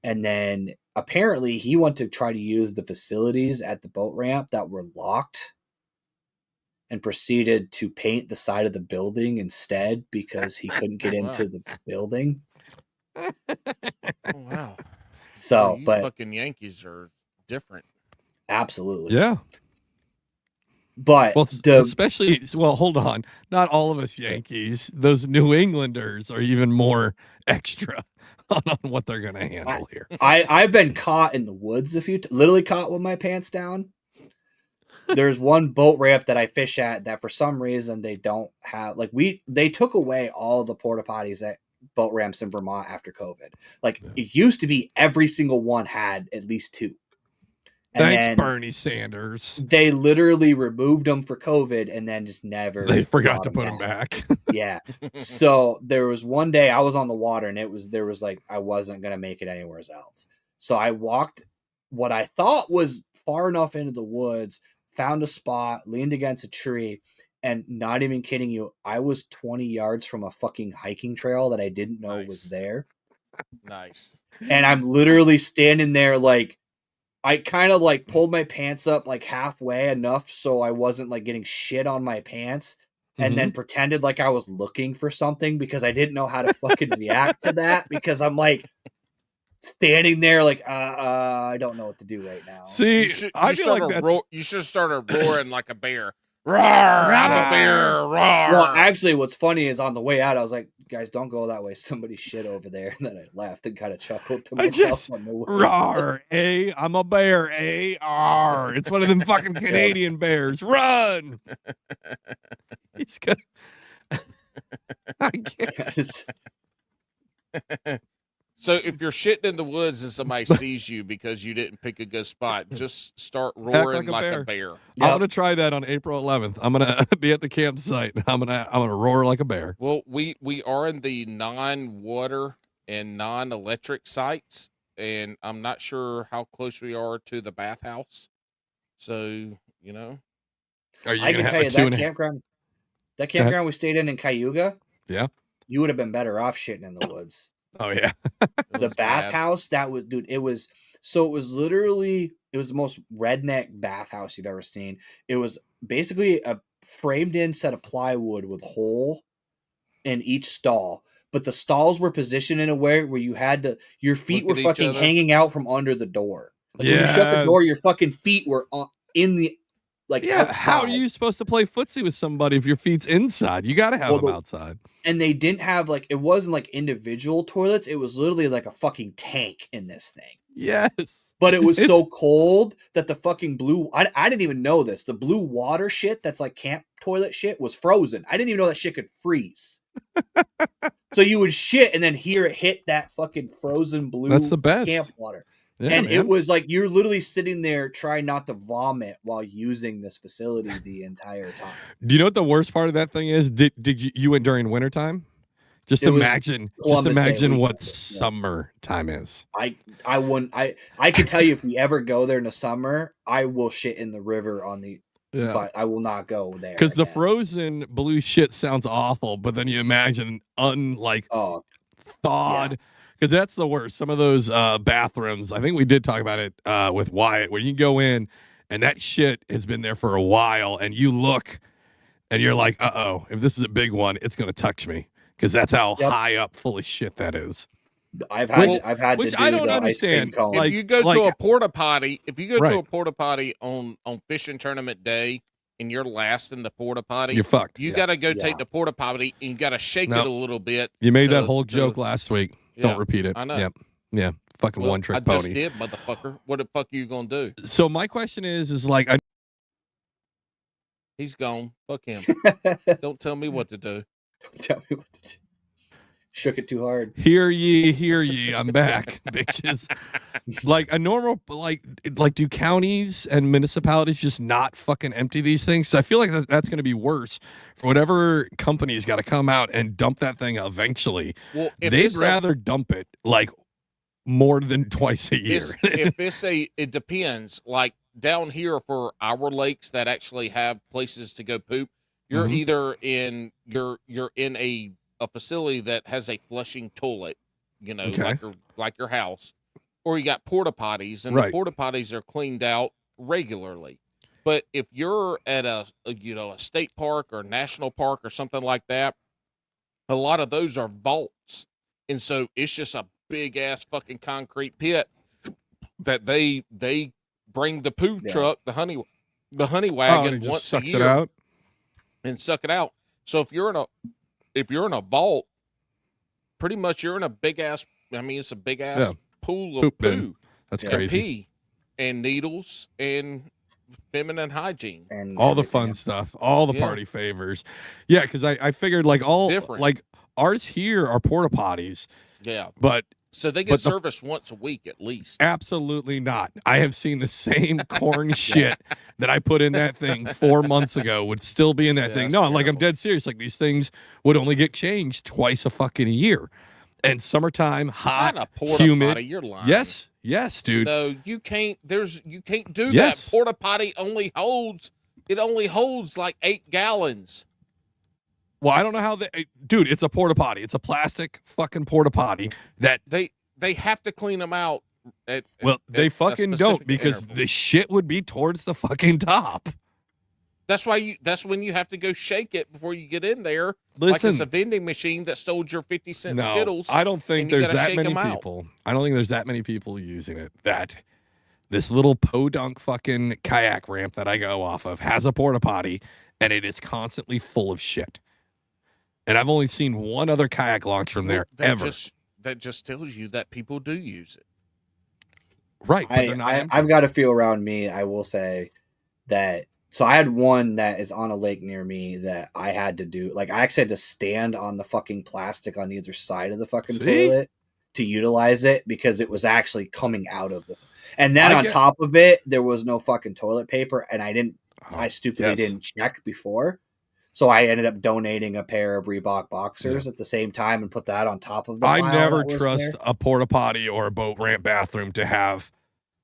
And then apparently he went to try to use the facilities at the boat ramp that were locked and proceeded to paint the side of the building instead because he couldn't get into the building. Oh, wow. So, you but fucking Yankees are different. absolutely. Yeah. But well, especially, hold on. Not all of us Yankees. Those New Englanders are even more extra on what they're going to handle here. I've been caught in the woods a few, literally caught with my pants down. There's one boat ramp that I fish at that for some reason they don't have. Like they took away all the porta potties at boat ramps in Vermont after COVID. Like it used to be every single one had at least 2. And Thanks, then Bernie Sanders. they literally removed them for COVID and then just never. They forgot to put them back. Yeah. So there was one day I was on the water and there was like I wasn't gonna make it anywhere else. So I walked what I thought was far enough into the woods, found a spot, leaned against a tree, and not even kidding you, I was 20 yards from a fucking hiking trail that I didn't know was there. Nice. And I'm literally standing there like I kind of like pulled my pants up like halfway enough so I wasn't like getting shit on my pants and then pretended like I was looking for something because I didn't know how to fucking react to that because I'm like standing there like I don't know what to do right now. See, I feel like you should have started roaring like a bear. Roar! I'm a bear. Roar! Well, actually, what's funny is on the way out, I was like, "Guys, don't go that way. Somebody's shit over there." And then I laughed and kind of chuckled to myself. Roar! I'm a bear. R. It's one of them fucking Canadian bears. Run! He's gonna. I guess. So if you're shitting in the woods and somebody sees you because you didn't pick a good spot, just start roaring like a bear. Yep. I'm gonna try that on April 11th. I'm gonna be at the campsite. I'm gonna roar like a bear. Well, we are in the non-water and non-electric sites, and I'm not sure how close we are to the bathhouse. So I can tell you that campground we stayed in Cayuga. Yeah, you would have been better off shitting in the woods. Oh yeah. The bathhouse, that was, dude, it was literally, it was the most redneck bathhouse you've ever seen. It was basically a framed in set of plywood with a hole in each stall, but the stalls were positioned in a way where you had to, your feet were fucking hanging out from under the door. Like when you shut the door, your fucking feet were in the, like, outside. How are you supposed to play footsie with somebody if your feet's inside? You got to have them outside. And they didn't have it wasn't like individual toilets. It was literally like a fucking tank in this thing. Yes. But it was so cold that the fucking I didn't even know this. The blue water shit that's like camp toilet shit was frozen. I didn't even know that shit could freeze. So you would shit and then hear it hit that fucking frozen blue That's the best. camp water. Yeah, and man. It was like you're literally sitting there trying not to vomit while using this facility the entire time. Do you know what the worst part of that thing is? Did you went during wintertime? Just imagine what summertime is. I wouldn't. I could tell you if we ever go there in the summer, I will shit in the river but I will not go there. Because the frozen blue shit sounds awful, but then you imagine thawed. Because that's the worst. Some of those bathrooms, I think we did talk about it with Wyatt, where you go in and that shit has been there for a while, and you look and you're like, if this is a big one, it's going to touch me. Because that's how high up full of shit that is. I've had which to do I don't the understand. If you go to a porta potty, to a porta potty on fishing tournament day, and you're last in the porta potty, you're fucked. You got to go take the porta potty and you got to shake it a little bit. You made that whole joke last week. Don't repeat it. I know. Yep. Yeah. Fucking one trick pony. I just did, motherfucker. What the fuck are you gonna do? So my question is he's gone. Fuck him. Don't tell me what to do. Don't tell me what to do. Shook it too hard. Hear ye. I'm back, bitches. Like a normal, like do counties and municipalities just not fucking empty these things? I feel like that's going to be worse for whatever company's got to come out and dump that thing eventually. Well, they'd rather dump it like more than twice a year. It depends. Like down here for our lakes that actually have places to go poop, you're either in you're in a facility that has a flushing toilet, like your house, or you got porta potties, and the porta potties are cleaned out regularly. But if you're at a state park or national park or something like that, a lot of those are vaults, And so it's just a big ass fucking concrete pit that they bring the poo truck, the honey wagon once a year, it out and suck it out. So if you're in a vault, pretty much you're in a big ass. I mean, it's a big ass pool of poo. That's crazy. Pee and needles and feminine hygiene and all the fun stuff, all the party favors. Yeah, because I figured like different. like ours here are porta potties. Yeah, but so they get service once a week at least. Absolutely not. I have seen the same corn shit that I put in that thing 4 months ago would still be in that thing. No, like I'm dead serious. Like these things would only get changed twice a fucking year. And summertime, hot, humid. Potty, you're lying. Yes, dude. No, you can't. You can't do that. Porta potty only holds like 8 gallons. Well, I don't know how dude, it's a porta potty. It's a plastic fucking porta potty that they have to clean them out. They fucking don't, because the shit would be towards the fucking top. That's when you have to go shake it before you get in there. Listen, like it's a vending machine that stole your 50-cent Skittles. I don't think there's that many people. I don't think there's that many people using it. That this little podunk fucking kayak ramp that I go off of has a porta potty, and it is constantly full of shit. And I've only seen one other kayak launch from there ever. That just tells you that people do use it. Right. I've got a few around me. I will say that. So I had one that is on a lake near me that I had to do. Like I actually had to stand on the fucking plastic on either side of the fucking toilet to utilize it, because it was actually coming out of the. And then on top of it, there was no fucking toilet paper, and I stupidly didn't check before. So I ended up donating a pair of Reebok boxers at the same time and put that on top of the. I never trust a porta potty or a boat ramp bathroom to have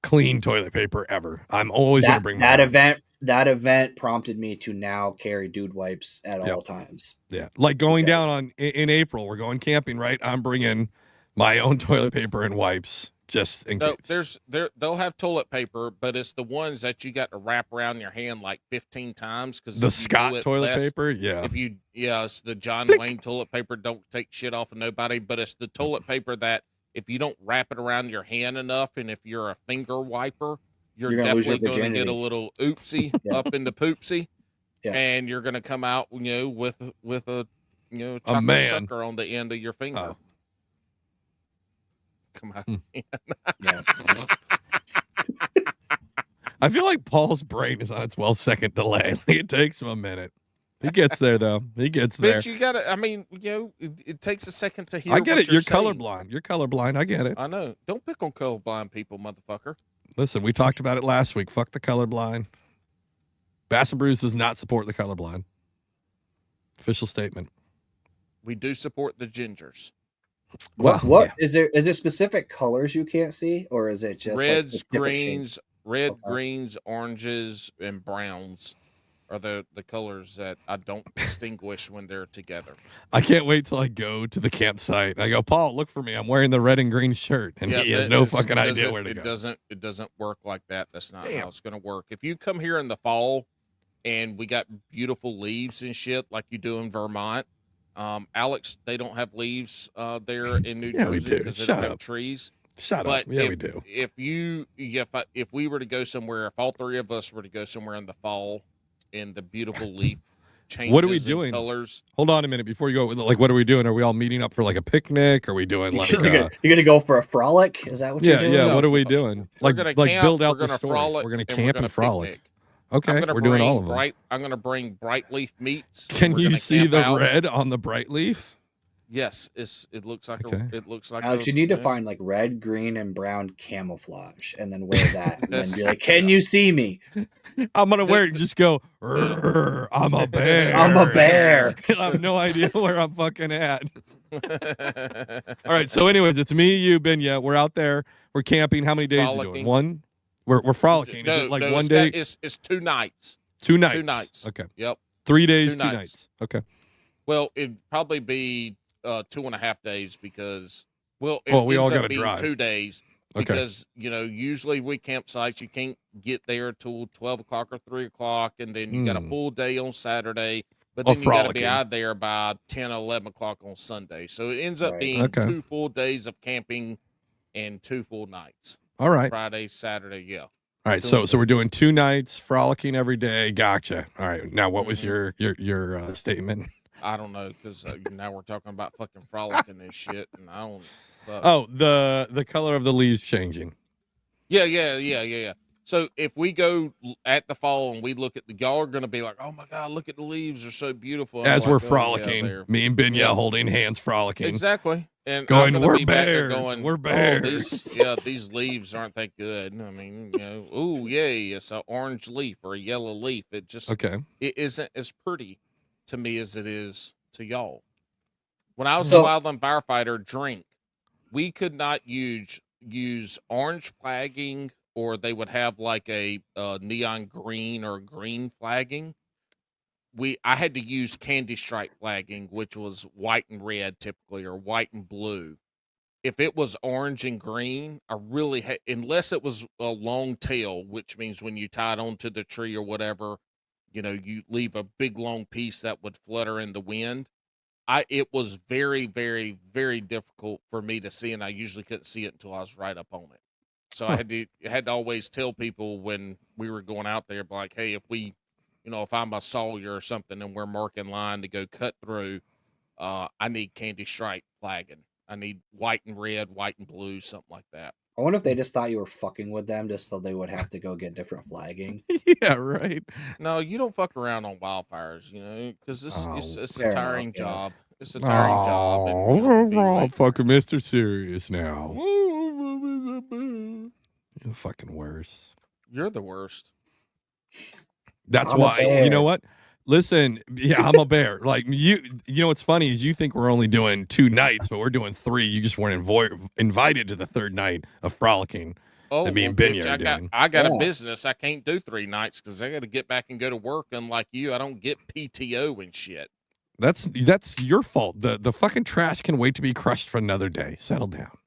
clean toilet paper ever. I'm always going to bring that event. That event prompted me to now carry dude wipes at all times. Yeah, like going down in April, we're going camping, right? I'm bringing my own toilet paper and wipes just in case. They'll have toilet paper, but it's the ones that you got to wrap around your hand like 15 times, because the Scott toilet paper, it's the John Wayne toilet paper. Don't take shit off of nobody, but it's the toilet paper that if you don't wrap it around your hand enough, and if you're a finger wiper, you're definitely going to get a little oopsie up in the poopsie, and you're going to come out, with a chocolate sucker on the end of your finger. Come on. I feel like Paul's brain is on a 12-second delay. It takes him a minute. He gets there, though. He gets there. Bitch, you got to, I mean, it takes a second to hear. I get it. You're saying. colorblind. You're colorblind. I get it. I know. Don't pick on colorblind people, motherfucker. Listen, we talked about it last week. Fuck the colorblind. Bass and Brews does not support the colorblind. Official statement. We do support the gingers. Is there specific colors you can't see, or is it just reds, greens, greens, oranges, and browns are the colors that I don't distinguish when they're together. I can't wait till I go to the campsite and I go, Paul, look for me. I'm wearing the red and green shirt, and he has no fucking idea where to go. It doesn't work like that. That's not how it's going to work. If you come here in the fall and we got beautiful leaves and shit like you do in Vermont, Alex, they don't have leaves there in New Jersey because they don't have trees. Shut up. Yeah, we do. If we were to go somewhere, if all three of us were to go somewhere in the fall, and the beautiful leaf changes. What are we doing? Colors. Hold on a minute before you go. Like, what are we doing? Are we all meeting up for like a picnic? Are we doing like? You're gonna go for a frolic? Is that what you're doing? Yeah. No, what are we doing? Like build out the story. Frolic, we're gonna camp and frolic. Picnic. Okay, we're doing all of them. I'm gonna bring bright leaf meats. Can you see the red on the bright leaf? Yes, it looks like it looks like. Alex, you need to find like red, green, and brown camouflage, and then wear that, and then be like, "Can you see me?" I'm gonna wear it and just go, I'm a bear. I'm a bear. I have no idea where I'm fucking at. All right. So anyways, it's me, you, Binya. We're out there. We're camping. How many days are we doing? One? We're frolicking. Is it like one day? It's 2 nights. 2 nights. 2 nights. Okay. Yep. 3 days, 2 nights. Okay. Well, it'd probably be 2.5 days because we all got to drive 2 days. Because, usually we campsites, you can't get there till 12 o'clock or 3 o'clock. And then you got a full day on Saturday. but then you got to be out there by 10, 11 o'clock on Sunday. So it ends up being 2 full days of camping and 2 full nights. All right. Friday, Saturday, yeah. All right, so we're doing 2 nights, frolicking every day. Gotcha. All right, now what was your statement? I don't know, because now we're talking about fucking frolicking and shit, and I don't. Oh, the color of the leaves changing. Yeah. So if we go at the fall and we look at y'all are going to be like, oh my God, look at the leaves. They're so beautiful. As we're frolicking, me and Binya holding hands frolicking. Exactly. And going, we're bears. We're bears. These leaves aren't that good. I mean, ooh, yay. It's an orange leaf or a yellow leaf. It just, it isn't as pretty to me as it is to y'all. When I was a wildland firefighter drink, we could not use orange flagging, or they would have like a neon green or green flagging. I had to use candy stripe flagging, which was white and red typically, or white and blue. If it was orange and green, I really unless it was a long tail, which means when you tie it onto the tree or whatever, you leave a big long piece that would flutter in the wind. It was very, very, very difficult for me to see, and I usually couldn't see it until I was right up on it. So I had to always tell people when we were going out there, like, hey, if we, if I'm a sawyer or something and we're marking line to go cut through, I need candy stripe flagging. I need white and red, white and blue, something like that. I wonder if they just thought you were fucking with them just so they would have to go get different flagging. Yeah, right. No, you don't fuck around on wildfires, because it's a tiring job. It's a tiring job. And, fucking Mr. Serious now. You're fucking worse. You're the worst. That's why, you know what? Listen, I'm a bear. Like what's funny is you think we're only doing 2 nights, but we're doing 3. You just weren't invited to the 3rd night of frolicking. Oh, me and Binya are doing. I got a business. I can't do 3 nights because I got to get back and go to work. Unlike you, I don't get PTO and shit. That's your fault. The fucking trash can wait to be crushed for another day. Settle down.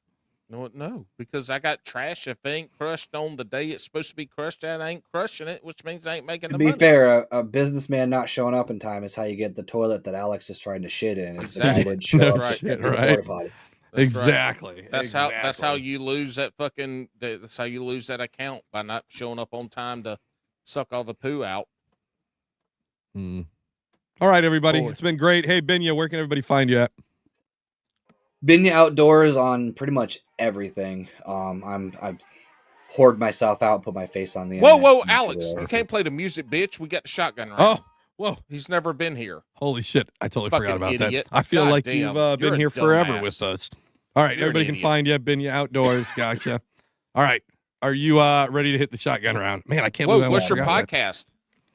No, because I got trash. If they ain't crushed on the day it's supposed to be crushed at, I ain't crushing it, which means I ain't making the money. To be fair, a businessman not showing up in time is how you get the toilet that Alex is trying to shit in. Exactly. The guy didn't show up shit, right? Exactly. Right. That's how you lose that fucking. That's how you lose that account, by not showing up on time to suck all the poo out. All right, everybody. It's been great. Hey, Binya, where can everybody find you at? Binya Outdoors on pretty much everything. I've hoard myself out, put my face on the Whoa, Alex, you can't play the music, bitch. We got the shotgun right. Oh, whoa. He's never been here. Holy shit. I totally forgot about idiot. That. I feel like you've been here forever with us. All right, everybody can find you at Binya Outdoors. Gotcha. All right. Are you ready to hit the shotgun round? Man, I can't believe I what's your podcast?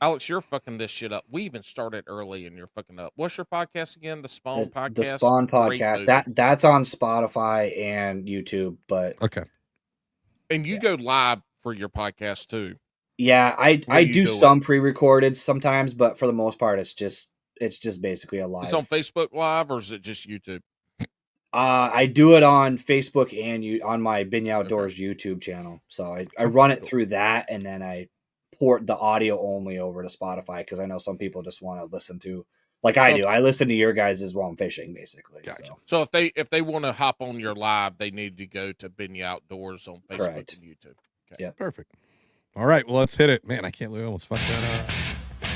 Alex, you're fucking this shit up. We even started early and you're fucking up. What's your podcast again? The Spawn Podcast? The Spawn Podcast. That's on Spotify and YouTube, but okay. And you go live for your podcast too. Yeah, I do some pre-recorded sometimes, but for the most part it's just basically a live. It's on Facebook Live, or is it just YouTube? I do it on Facebook and on my Binya Outdoors YouTube channel. So I run it through that, and then I port the audio only over to Spotify, because I know some people just want to listen to, like I do. I listen to your guys' while I'm fishing, basically. Gotcha. So if they want to hop on your live, they need to go to Binya Outdoors on Facebook and YouTube. Okay. Yeah, perfect. All right, well, let's hit it. Man, I can't believe I almost fucked that up.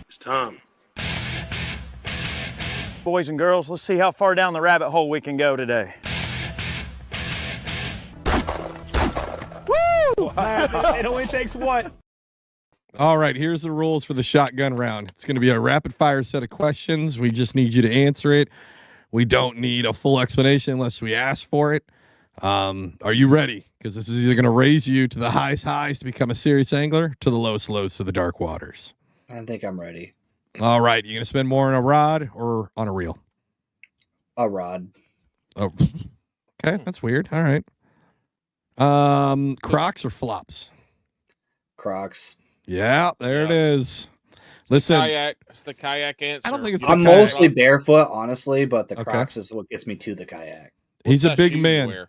It's time. Boys and girls, let's see how far down the rabbit hole we can go today. Woo! It only takes one. All right, here's the rules for the shotgun round. It's going to be a rapid fire set of questions. We just need you to answer it. We don't need a full explanation unless we ask for it. Are you ready? Because this is either going to raise you to the highest highs to become a serious angler, to the lowest lows to the dark waters. I think I'm ready. All right, you going to spend more on a rod or on a reel? A rod. Oh, okay, that's weird. All right. Crocs or flops? Crocs. Yeah, there it is. Listen, it's the kayak answer. I don't think it's. I'm mostly barefoot, honestly, but the Crocs is what gets me to the kayak. He's a big man.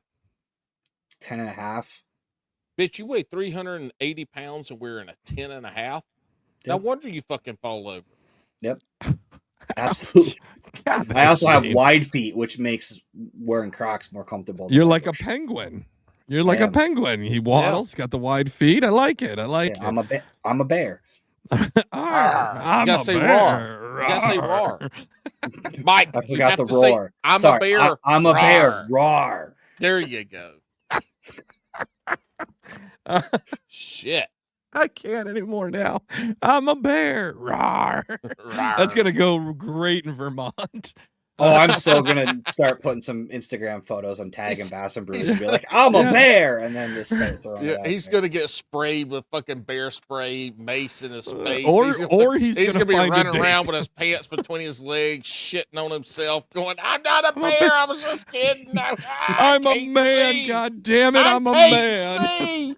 10 and a half. Bitch, you weigh 380 pounds and wearing a 10 and a half. No wonder you fucking fall over. Yep. Absolutely. God, I also have James. wide feet, which makes wearing Crocs more comfortable. You're like a penguin. You're like a am. penguin. He waddles, got the wide feet. I like it. I like it. I'm a bear. I'm You gotta a say bear. roar. You gotta say roar. Mike, I you forgot have the to say, roar. I'm Sorry, a bear. I'm a bear. Roar. Roar. There you go. Shit. I can't anymore now. I'm a bear. Rawr. Rawr. That's gonna go great in Vermont. Oh, I'm so gonna start putting some Instagram photos and tagging Bass and Bruce and be like, I'm a Yeah. bear, and then just start throwing it Yeah, out he's there. gonna get sprayed with fucking bear spray, mace in his face. Or he's gonna be find a running date. around with his pants between his legs, shitting on himself, going, "I'm not a bear. I was just kidding. I'm a man. See. God damn it! I'm a can't man. See.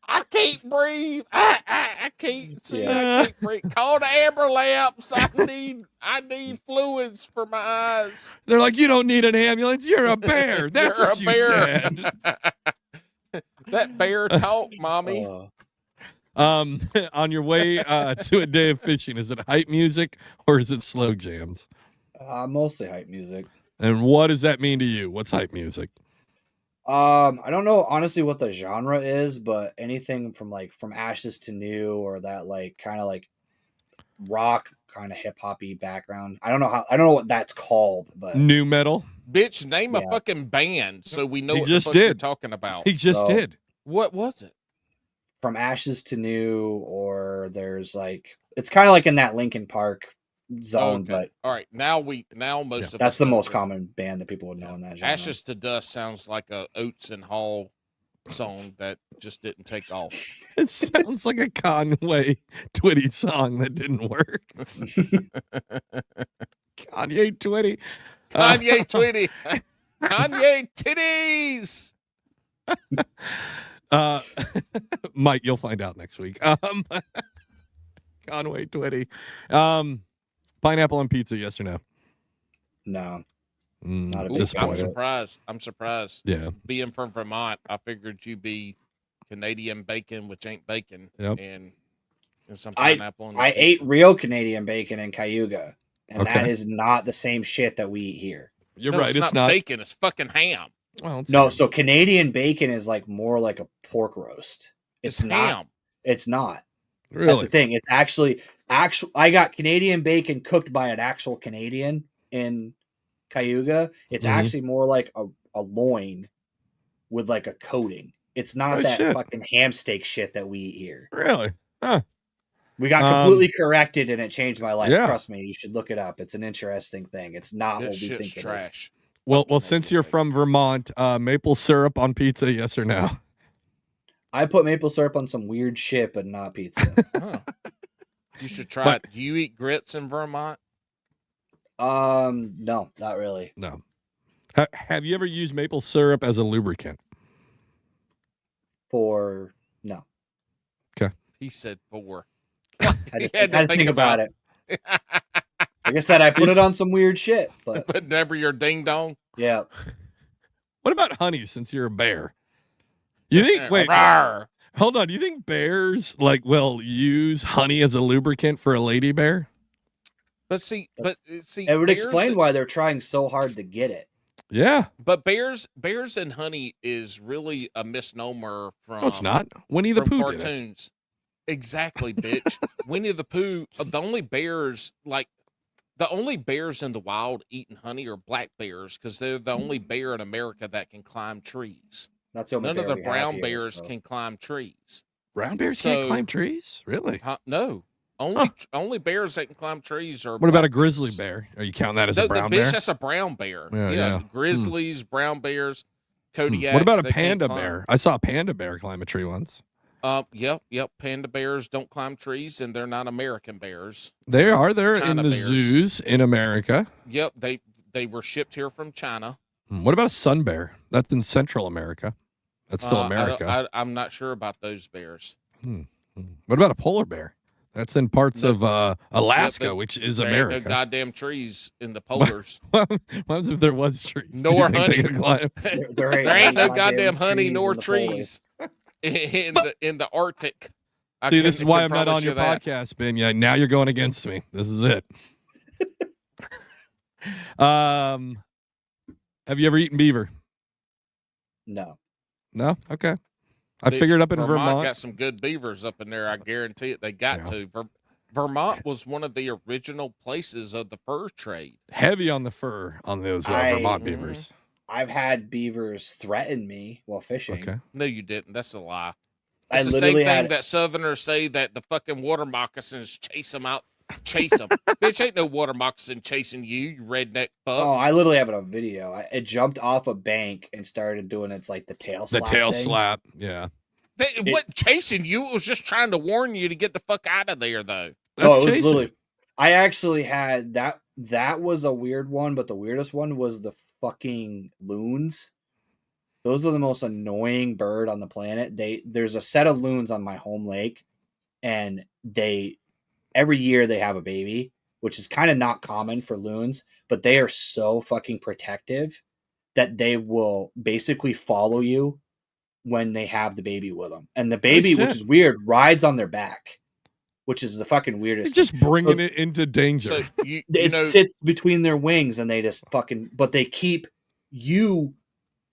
I can't breathe. I can't see. Yeah. I can't breathe. Call the ambulance. I need fluids for my eyes. They're like, you don't need an ambulance. You're a bear. That's You're what a you bear. said. That bear talk, mommy. On your way to a day of fishing, is it hype music or is it slow jams? Mostly hype music. And what does that mean to you? What's hype music? I don't know honestly what the genre is, but anything from ashes to new, or that like kind of like rock kind of hip hoppy background. I don't know what that's called, but New metal. Bitch, name a Yeah. fucking band so we know He what just the fuck did. you're talking about. He just So- did. What was it? from ashes to new, or there's like it's kind of like in that Linkin Park zone, Okay. but All right, now most of that's us the know most what- common band that people would know in that genre. Ashes to Dust sounds like a Oates and Hall song that just didn't take off. It sounds like a Conway Twitty song that didn't work. Kanye Twitty. Kanye Twitty. Kanye titties. Mike, you'll find out next week. Conway Twitty. Pineapple on pizza, yes or no? No, Not a Ooh, big I'm fan of it. surprised. I'm surprised. Yeah. Being from Vermont, I figured you'd be Canadian bacon, which ain't bacon, Yep. and some pineapple. on the I pizza. ate real Canadian bacon in Cayuga, and Okay. that is not the same shit that we eat here. You're No, right. It's not bacon. It's fucking ham. Well, it's No, ham. so Canadian bacon is like more like a pork roast. It's not. ham. It's not. Really? That's the thing. It's actually I got Canadian bacon cooked by an actual Canadian in Cayuga. It's Mhm. actually more like a loin with like a coating. It's not Oh, that shit. fucking ham steak shit that we eat here. Really? Huh. We got completely corrected and it changed my life. Yeah. Trust me, you should look it up. It's an interesting thing. It's not This what we shit's think it is. trash. Well, Fucking since Canadian you're bacon. from Vermont, maple syrup on pizza, yes or no? I put maple syrup on some weird shit, but not pizza. Huh. You should try But- it. Do you eat grits in Vermont? No, not really. No. Have you ever used maple syrup as a lubricant? For no. He said 4. I He just had had to think about it. Like I said, I put it on some weird shit, but But never your ding dong. yeah. What about honey, since you're a bear? You think, wait, Rawr. hold on. Do you think bears will use honey as a lubricant for a lady bear? But see, It would bears- explain why they're trying so hard to get it. Yeah. But bears and honey is really a misnomer from No, it's not. Winnie the from Pooh did it. cartoons. Exactly, bitch. Winnie the Pooh. The only bears in the wild eating honey are black bears because they're the only bear in America that can climb trees. That's the only None of bear the we have brown here, bears so. can climb trees. Brown bears can't So- climb trees? Really? No, only bears that can climb trees are. What about a black grizzly bears. bear? Are you counting that as No, a brown the bitch, bear? that's a brown bear. Yeah, Yeah, yeah. grizzlies, brown bears, Kodiaks. What about a they can't panda climb. bear? I saw a panda bear climb a tree once. Yep. Panda bears don't climb trees, and they're not American bears. They are. They're in China the bears. zoos in America. Yep, they were shipped here from China. What about a sun bear? That's in Central America. That's still America. I'm not sure about those bears. What about a polar bear? That's in parts No. of Alaska, but which is There ain't no America. goddamn trees in the polars. What happens if there was trees? Do Nor you think they honey. could climb? There There ain't no goddamn honey trees nor in the polar. trees in the Arctic. See, this is why I'm not on your podcast, Binya. Now you're going against me. This is it. Have you ever eaten beaver? No. No? Okay. I figured up in Vermont. Got some good beavers up in there. I guarantee it. They got to. Vermont was one of the original places of the fur trade. Heavy on the fur on those Vermont beavers. I've had beavers threaten me while fishing. Okay. No, you didn't. That's a lie. It's the same thing that Southerners say that the fucking water moccasins chase them out. Chase them. Bitch, ain't no water moccasin chasing you redneck fuck. Oh, I literally have it on video. It jumped off a bank and started doing its like the tail slap. The tail slap, yeah. It wasn't chasing you. It was just trying to warn you to get the fuck out of there, though. It was literally. I actually had that. That was a weird one, but the weirdest one was the fucking loons. Those are the most annoying bird on the planet. There's a set of loons on my home lake, and every year they have a baby, which is kind of not common for loons, but they are so fucking protective that they will basically follow you when they have the baby with them. And the baby, which is weird, rides on their back, which is the fucking weirdest. It's just bringing it into danger. So it sits between their wings and they just fucking, but they keep you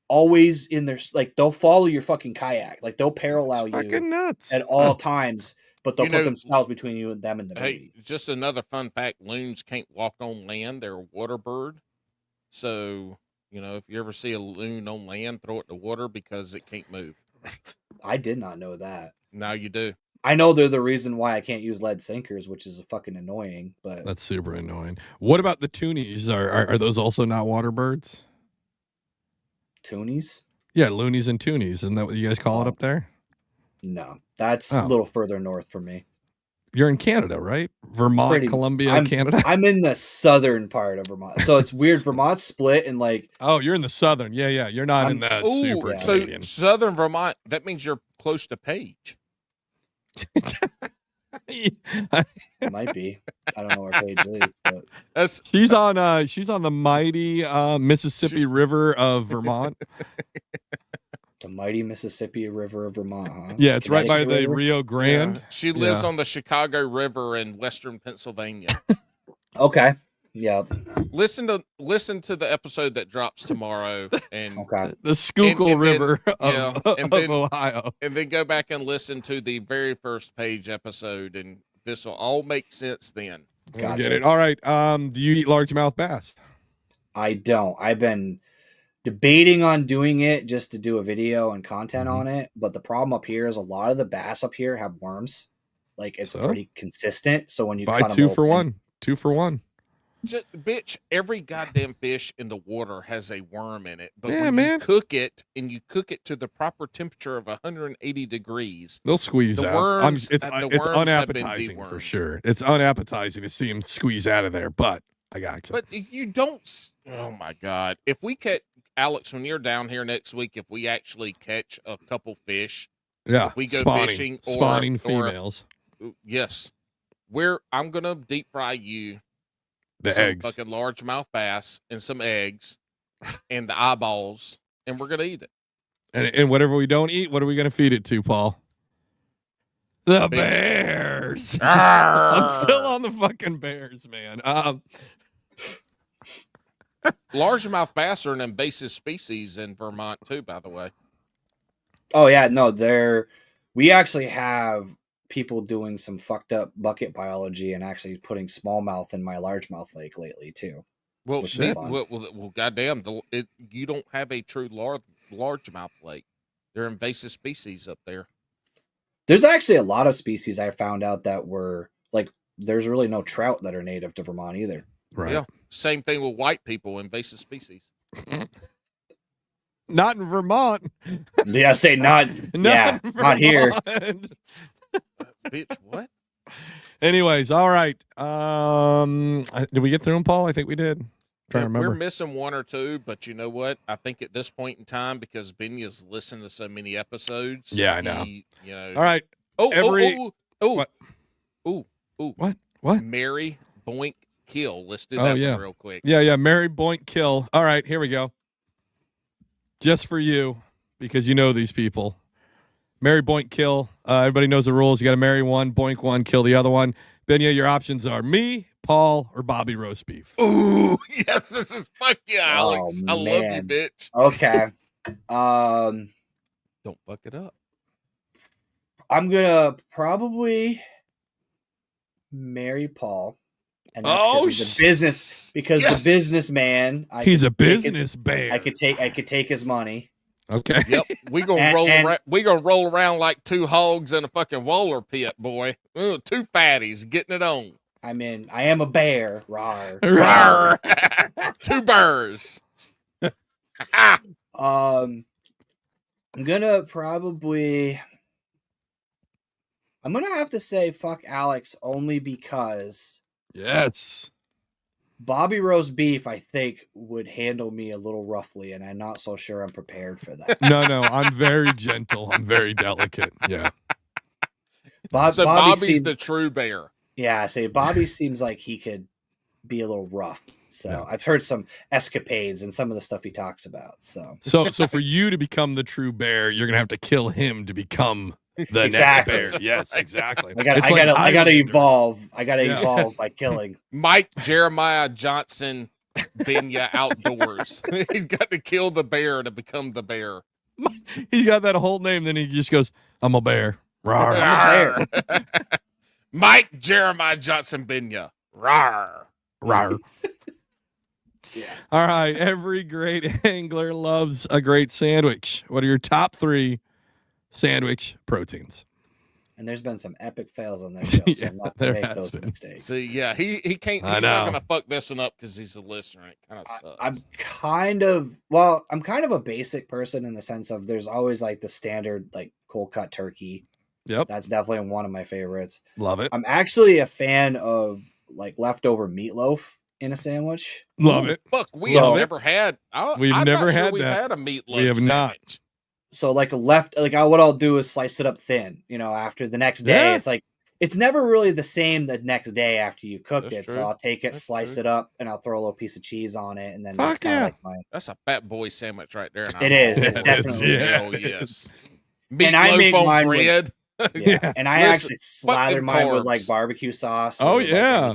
always in their, like, they'll follow your fucking kayak. Like, they'll parallel you nuts. at all times. But they'll put themselves between you and them and the baby. Hey, just another fun fact: loons can't walk on land; they're a water bird. So, if you ever see a loon on land, throw it in the water because it can't move. I did not know that. Now you do. I know they're the reason why I can't use lead sinkers, which is fucking annoying. But that's super annoying. What about the toonies? Are those also not water birds? Toonies? Yeah, loonies and toonies. Isn't that what you guys call it up there? No, that's a little further north for me. You're in Canada, right? Vermont, Columbia, Canada? I'm in the southern part of Vermont. So it's weird. Vermont's split and like... Oh, you're in the southern. Yeah. You're not in that super Canadian. So southern Vermont, that means you're close to Paige. It might be. I don't know where Paige is. But... She's on the mighty Mississippi River of Vermont. The mighty Mississippi River of Vermont, huh? Yeah, it's right by the Rio Grande. Yeah. She lives on the Chicago River in western Pennsylvania. Okay. Yeah. Listen to the episode that drops tomorrow, and the Schuylkill River of Ohio, and then go back and listen to the very first Page episode, and this will all make sense then. Gotcha. Get it? All right. Do you eat largemouth bass? I don't. I've been debating on doing it just to do a video and content on it, but the problem up here is a lot of the bass up here have worms. Like, it's pretty consistent. So when you buy 2 for 1, 2 for 1. Bitch, every goddamn fish in the water has a worm in it. But when you cook it, and you cook it to the proper temperature of 180 degrees, they'll squeeze the out. Worms, it's unappetizing for sure. It's unappetizing to see them squeeze out of there, but I got you. But you don't. Oh my God! If we catch Alex, when you're down here next week, if we actually catch a couple fish, if we go fishing, spawning females, yes, I'm gonna deep fry you. The some eggs, fucking largemouth bass, and some eggs, and the eyeballs, and we're gonna eat it. And whatever we don't eat, what are we gonna feed it to, Paul? The bears. I'm still on the fucking bears, man. Largemouth bass are an invasive species in Vermont too, by the way. Oh yeah, no, we actually have people doing some fucked up bucket biology and actually putting smallmouth in my largemouth lake lately too. Well, shit. Well, goddamn, you don't have a true largemouth lake. They're invasive species up there. There's actually a lot of species I found out that were like, there's really no trout that are native to Vermont either. Right. Yeah. Same thing with white people, invasive species. Not in Vermont. Yeah, say not. Not here. Bitch, what? Anyways, all right. Did we get through them, Paul? I think we did. Trying to remember. We're missing one or two, but you know what? I think at this point in time, because Binya's listened to so many episodes. Yeah, I know. All right. What? Mary Boink Kill. Let's do that one real quick. Yeah. Mary Boink Kill. All right, here we go. Just for you, because you know these people. Marry, boink, kill. Everybody knows the rules. You got to marry one, boink one, kill the other one. Binya, your options are me, Paul, or Bobby roast beef. Ooh, yes, this is fuck yeah, Alex. I love you, bitch. Okay. Don't fuck it up. I'm gonna probably marry Paul, and that's because he's a business. Because the businessman, he's a business bear. I could take his money. Okay. Yep. We gonna roll around. We gonna roll around like two hogs in a fucking roller pit, boy. Ooh, two fatties getting it on. I mean, I am a bear. Rawr. Rawr. Two birds. I'm gonna probably. I'm gonna have to say fuck Alex only because Bobby roast beef I think would handle me a little roughly, and I'm not so sure I'm prepared for that. No, I'm very gentle. I'm very delicate. Yeah. So Bobby's the true bear. Yeah, say Bobby seems like he could be a little rough. So I've heard some escapades and some of the stuff he talks about. So for you to become the true bear, you're gonna have to kill him to become the next bear. Yes, exactly. I gotta evolve. I gotta evolve by killing. Mike Jeremiah Johnson, Binya Outdoors. He's got to kill the bear to become the bear. He's got that whole name. Then he just goes, "I'm a bear." Rawr. I'm a bear. Mike Jeremiah Johnson Binya. Rawr. Rawr. Yeah. All right. Every great angler loves a great sandwich. What are your top 3 sandwich proteins? And there's been some epic fails on this show, so I'm not gonna make those mistakes. See, yeah, he can't. He's not gonna fuck this one up because he's a listener. It kind of sucks. I'm kind of a basic person in the sense of there's always like the standard like cold cut turkey. Yep, that's definitely one of my favorites. Love it. I'm actually a fan of like leftover meatloaf in a sandwich. Love it. Fuck, we've never had a meatloaf. We have sandwich. not. So like what I'll do is slice it up thin, after the next day. It's like, it's never really the same the next day after you cooked it. True. So I'll take it, slice it up, and I'll throw a little piece of cheese on it. And then that's a fat boy sandwich right there. It is. It's definitely. Oh, yes. And I make mine bread. And I actually slather mine with like barbecue sauce. Oh, yeah.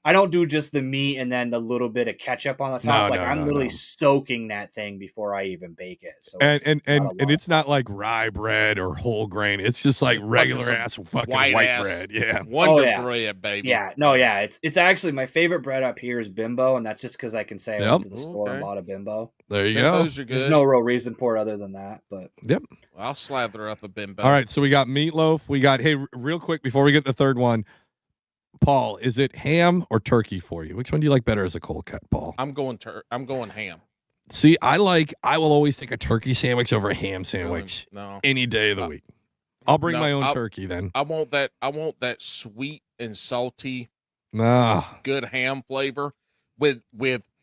I don't do just the meat and then a little bit of ketchup on the top. I'm literally soaking that thing before I even bake it. So and it's not like rye bread or whole grain. It's just like regular ass fucking white bread. Yeah. Wonder bread, baby. Yeah. No, yeah. It's actually my favorite bread up here is Bimbo, and that's just because I can say I went to the store and bought a Bimbo. There you go. There's no real reason for it other than that. But yep. Well, I'll slather up a Bimbo. All right. So we got meatloaf. We got, hey, real quick before we get the third one. Paul, is it ham or turkey for you? Which one do you like better as a cold cut, Paul? I'm going ham. See, I will always take a turkey sandwich over a ham sandwich any day of the week. I'll bring my own turkey then. I want that sweet and salty, good ham flavor with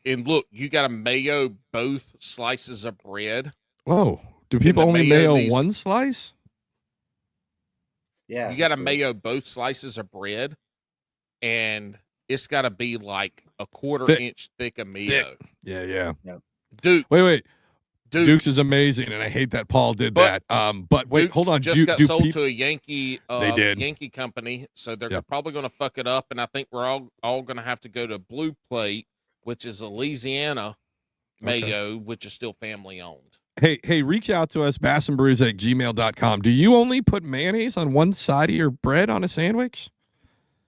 and look, you got to mayo both slices of bread. Oh, do people only mayo one slice? Yeah. You got to mayo both slices of bread. And it's got to be like a quarter-inch thick of mayo. Yeah. Dukes. Wait. Dukes is amazing, and I hate that Paul did that. But wait, Dukes hold on. Just got sold to a Yankee. They did. Yankee company, so they're probably going to fuck it up. And I think we're all going to have to go to Blue Plate, which is a Louisiana mayo, which is still family owned. Hey, reach out to us, bassandbrews@gmail.com. Do you only put mayonnaise on one side of your bread on a sandwich?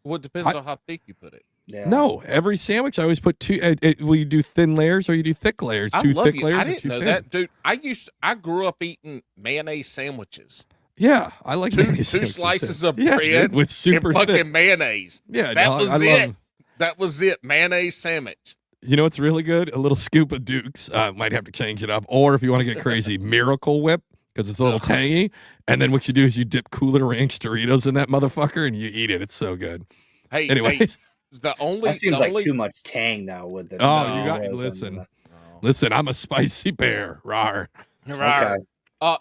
Well, it depends on how thick you put it. Yeah. No, every sandwich I always put two. Will you do thin layers or you do thick layers? Two thick layers. I didn't know that, dude. I grew up eating mayonnaise sandwiches. Yeah, I like mayonnaise. Two slices of bread dude, with super and fucking thick mayonnaise. Yeah, that was it. That was it. Mayonnaise sandwich. You know what's really good? A little scoop of Dukes. Might have to change it up, or if you want to get crazy, Miracle Whip. Because it's a little tangy, and then what you do is you dip Cooler Ranch Doritos in that motherfucker, and you eat it. It's so good. Hey, anyways, that seems like too much tang though. With the you got listen. I'm a spicy bear. Rawr. Okay.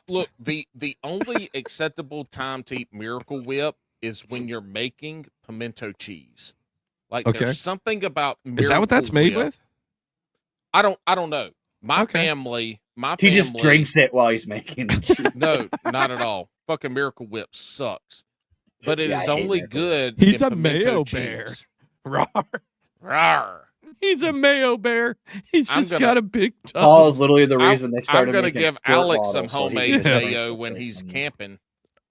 Look, the only acceptable time to eat Miracle Whip is when you're making pimento cheese. Like there's something about Miracle Is that what that's made with? I don't know. My family my He family, just drinks it while he's making it. No, not at all. Fucking Miracle Whip sucks. But it Yeah, is I hate only Miracle good. He's in a pimento mayo cheese. bear. Rawr. Rawr. He's a mayo bear. He's I'm just gonna- got a big tongue. Paul is literally the reason they I'm started gonna making give squirt Alex some bottles so he homemade can drink mayo with when it. he's camping.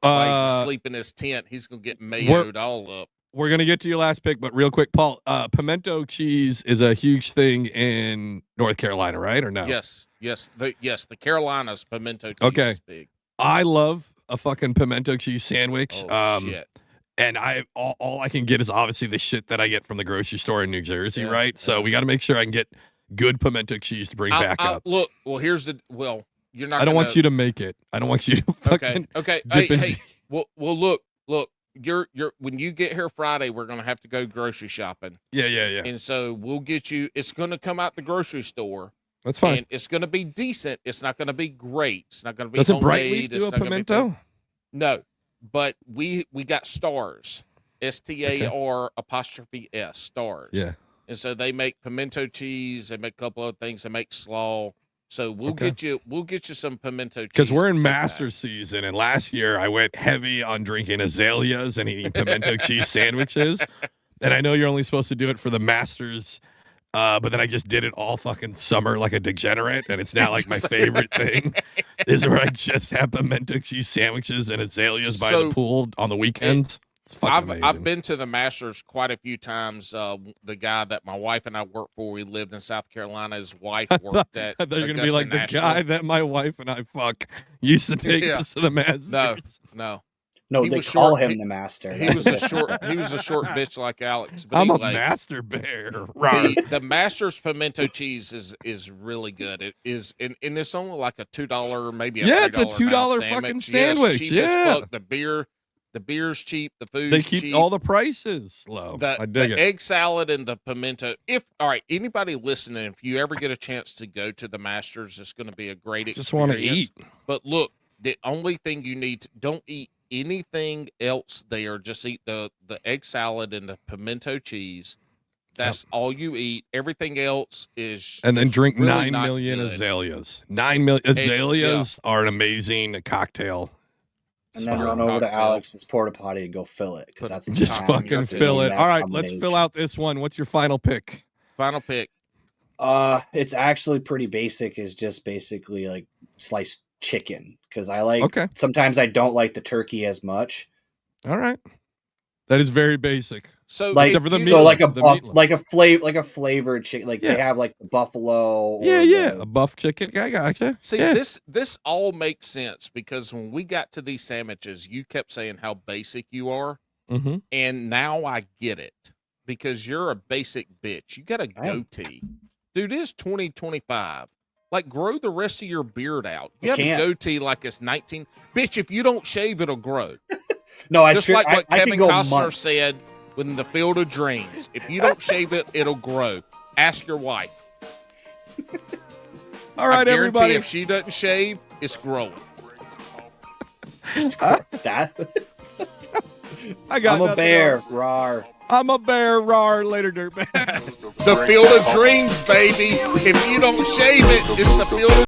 While he's Uh, asleep in his tent, he's gonna get mayoed all up. we're gonna get to your last pick, but real quick, Paul. Pimento cheese is a huge thing in North Carolina, right? Or no? Yes. The Carolinas pimento cheese Okay. is big. I love a fucking pimento cheese sandwich. Oh shit. And all I can get is obviously the shit that I get from the grocery store in New Jersey, Yeah, right? So we got to make sure I can get good pimento cheese to bring back up. Look, well, you're not. I don't want you to make it. I don't want you to fucking. Okay. dip in- Hey. Well, look. You're when you get here Friday, we're gonna have to go grocery shopping, Yeah. and so we'll get you. It's gonna come out the grocery store, That's fine. and it's gonna be decent. It's not gonna be great. It's not gonna be. Doesn't homemade. Brightleaf do It's a not gonna be pimento? No, but we got Stars, STAR''S Stars. Yeah. And so they make pimento cheese. They make a couple of things. They make slaw. So we'll Okay. get you some pimento cheese. Because we're in to take master back. season, and last year I went heavy on drinking azaleas and eating pimento cheese sandwiches. And I know you're only supposed to do it for the Masters, but then I just did it all fucking summer like a degenerate, and it's now like my favorite thing is where I just have pimento cheese sandwiches and azaleas by So, the pool on the weekends. It's fucking amazing. I've been to the Masters quite a few times. The guy that my wife and I worked for, we lived in South Carolina. His wife worked at. I thought you were gonna be Augusta like National. the guy that my wife and I fuck used to take Yeah. us to the Masters. No. No, He they was call short. him the master. He was a short bitch like Alex. But I'm anyway, a master bear. Right. the Masters pimento cheese is really good. It is, and it's only like a $2, maybe a Yeah, it's a $3 $2 now fucking sandwich. sandwich, Cheap yeah. as fuck. The beer's cheap. The food's They keep cheap. all the prices low. I dig the it. egg salad and the pimento. All right, anybody listening, if you ever get a chance to go to the Masters, it's going to be a great experience. Just want to eat. But look, the only thing you need don't eat anything else there. Just eat the egg salad and the pimento cheese. That's all you eat. Everything else is And then drink really 9 not million good. azaleas. 9 million azaleas are an amazing cocktail. And then Smart run over to cocktail. Alex's porta potty and go fill it because that's what Just time fucking you're fill doing it. that All right, let's fill combination. out this one. What's your final pick? Final pick. It's actually pretty basic. Is just basically like sliced chicken because I like. Okay. Sometimes I don't like the turkey as much. All right. That is very basic. So Like Except for the you- meat. so, like a The buff, meatloaf. like a flavored chicken. Like Yeah. they have like the buffalo. Or Yeah. the- A buff chicken. I gotcha. See, yeah. this all makes sense because when we got to these sandwiches, you kept saying how basic you are, Mm-hmm. and now I get it because you're a basic bitch. You got a I am. goatee, dude. It's 2025. Like, grow the rest of your beard out. You I have can't. a goatee like it's 19. Bitch, if you don't shave, it'll grow. No, Just like what I Kevin can go Costner months. said in The Field of Dreams. If you don't shave it, it'll grow. Ask your wife. All right, I guarantee everybody. if she doesn't shave, it's growing. That I got I'm a nothing bear. else. Rawr. I'm a bear. Rawr. Later, dirtbags. The Field of Dreams, baby. If you don't shave it, it's the Field of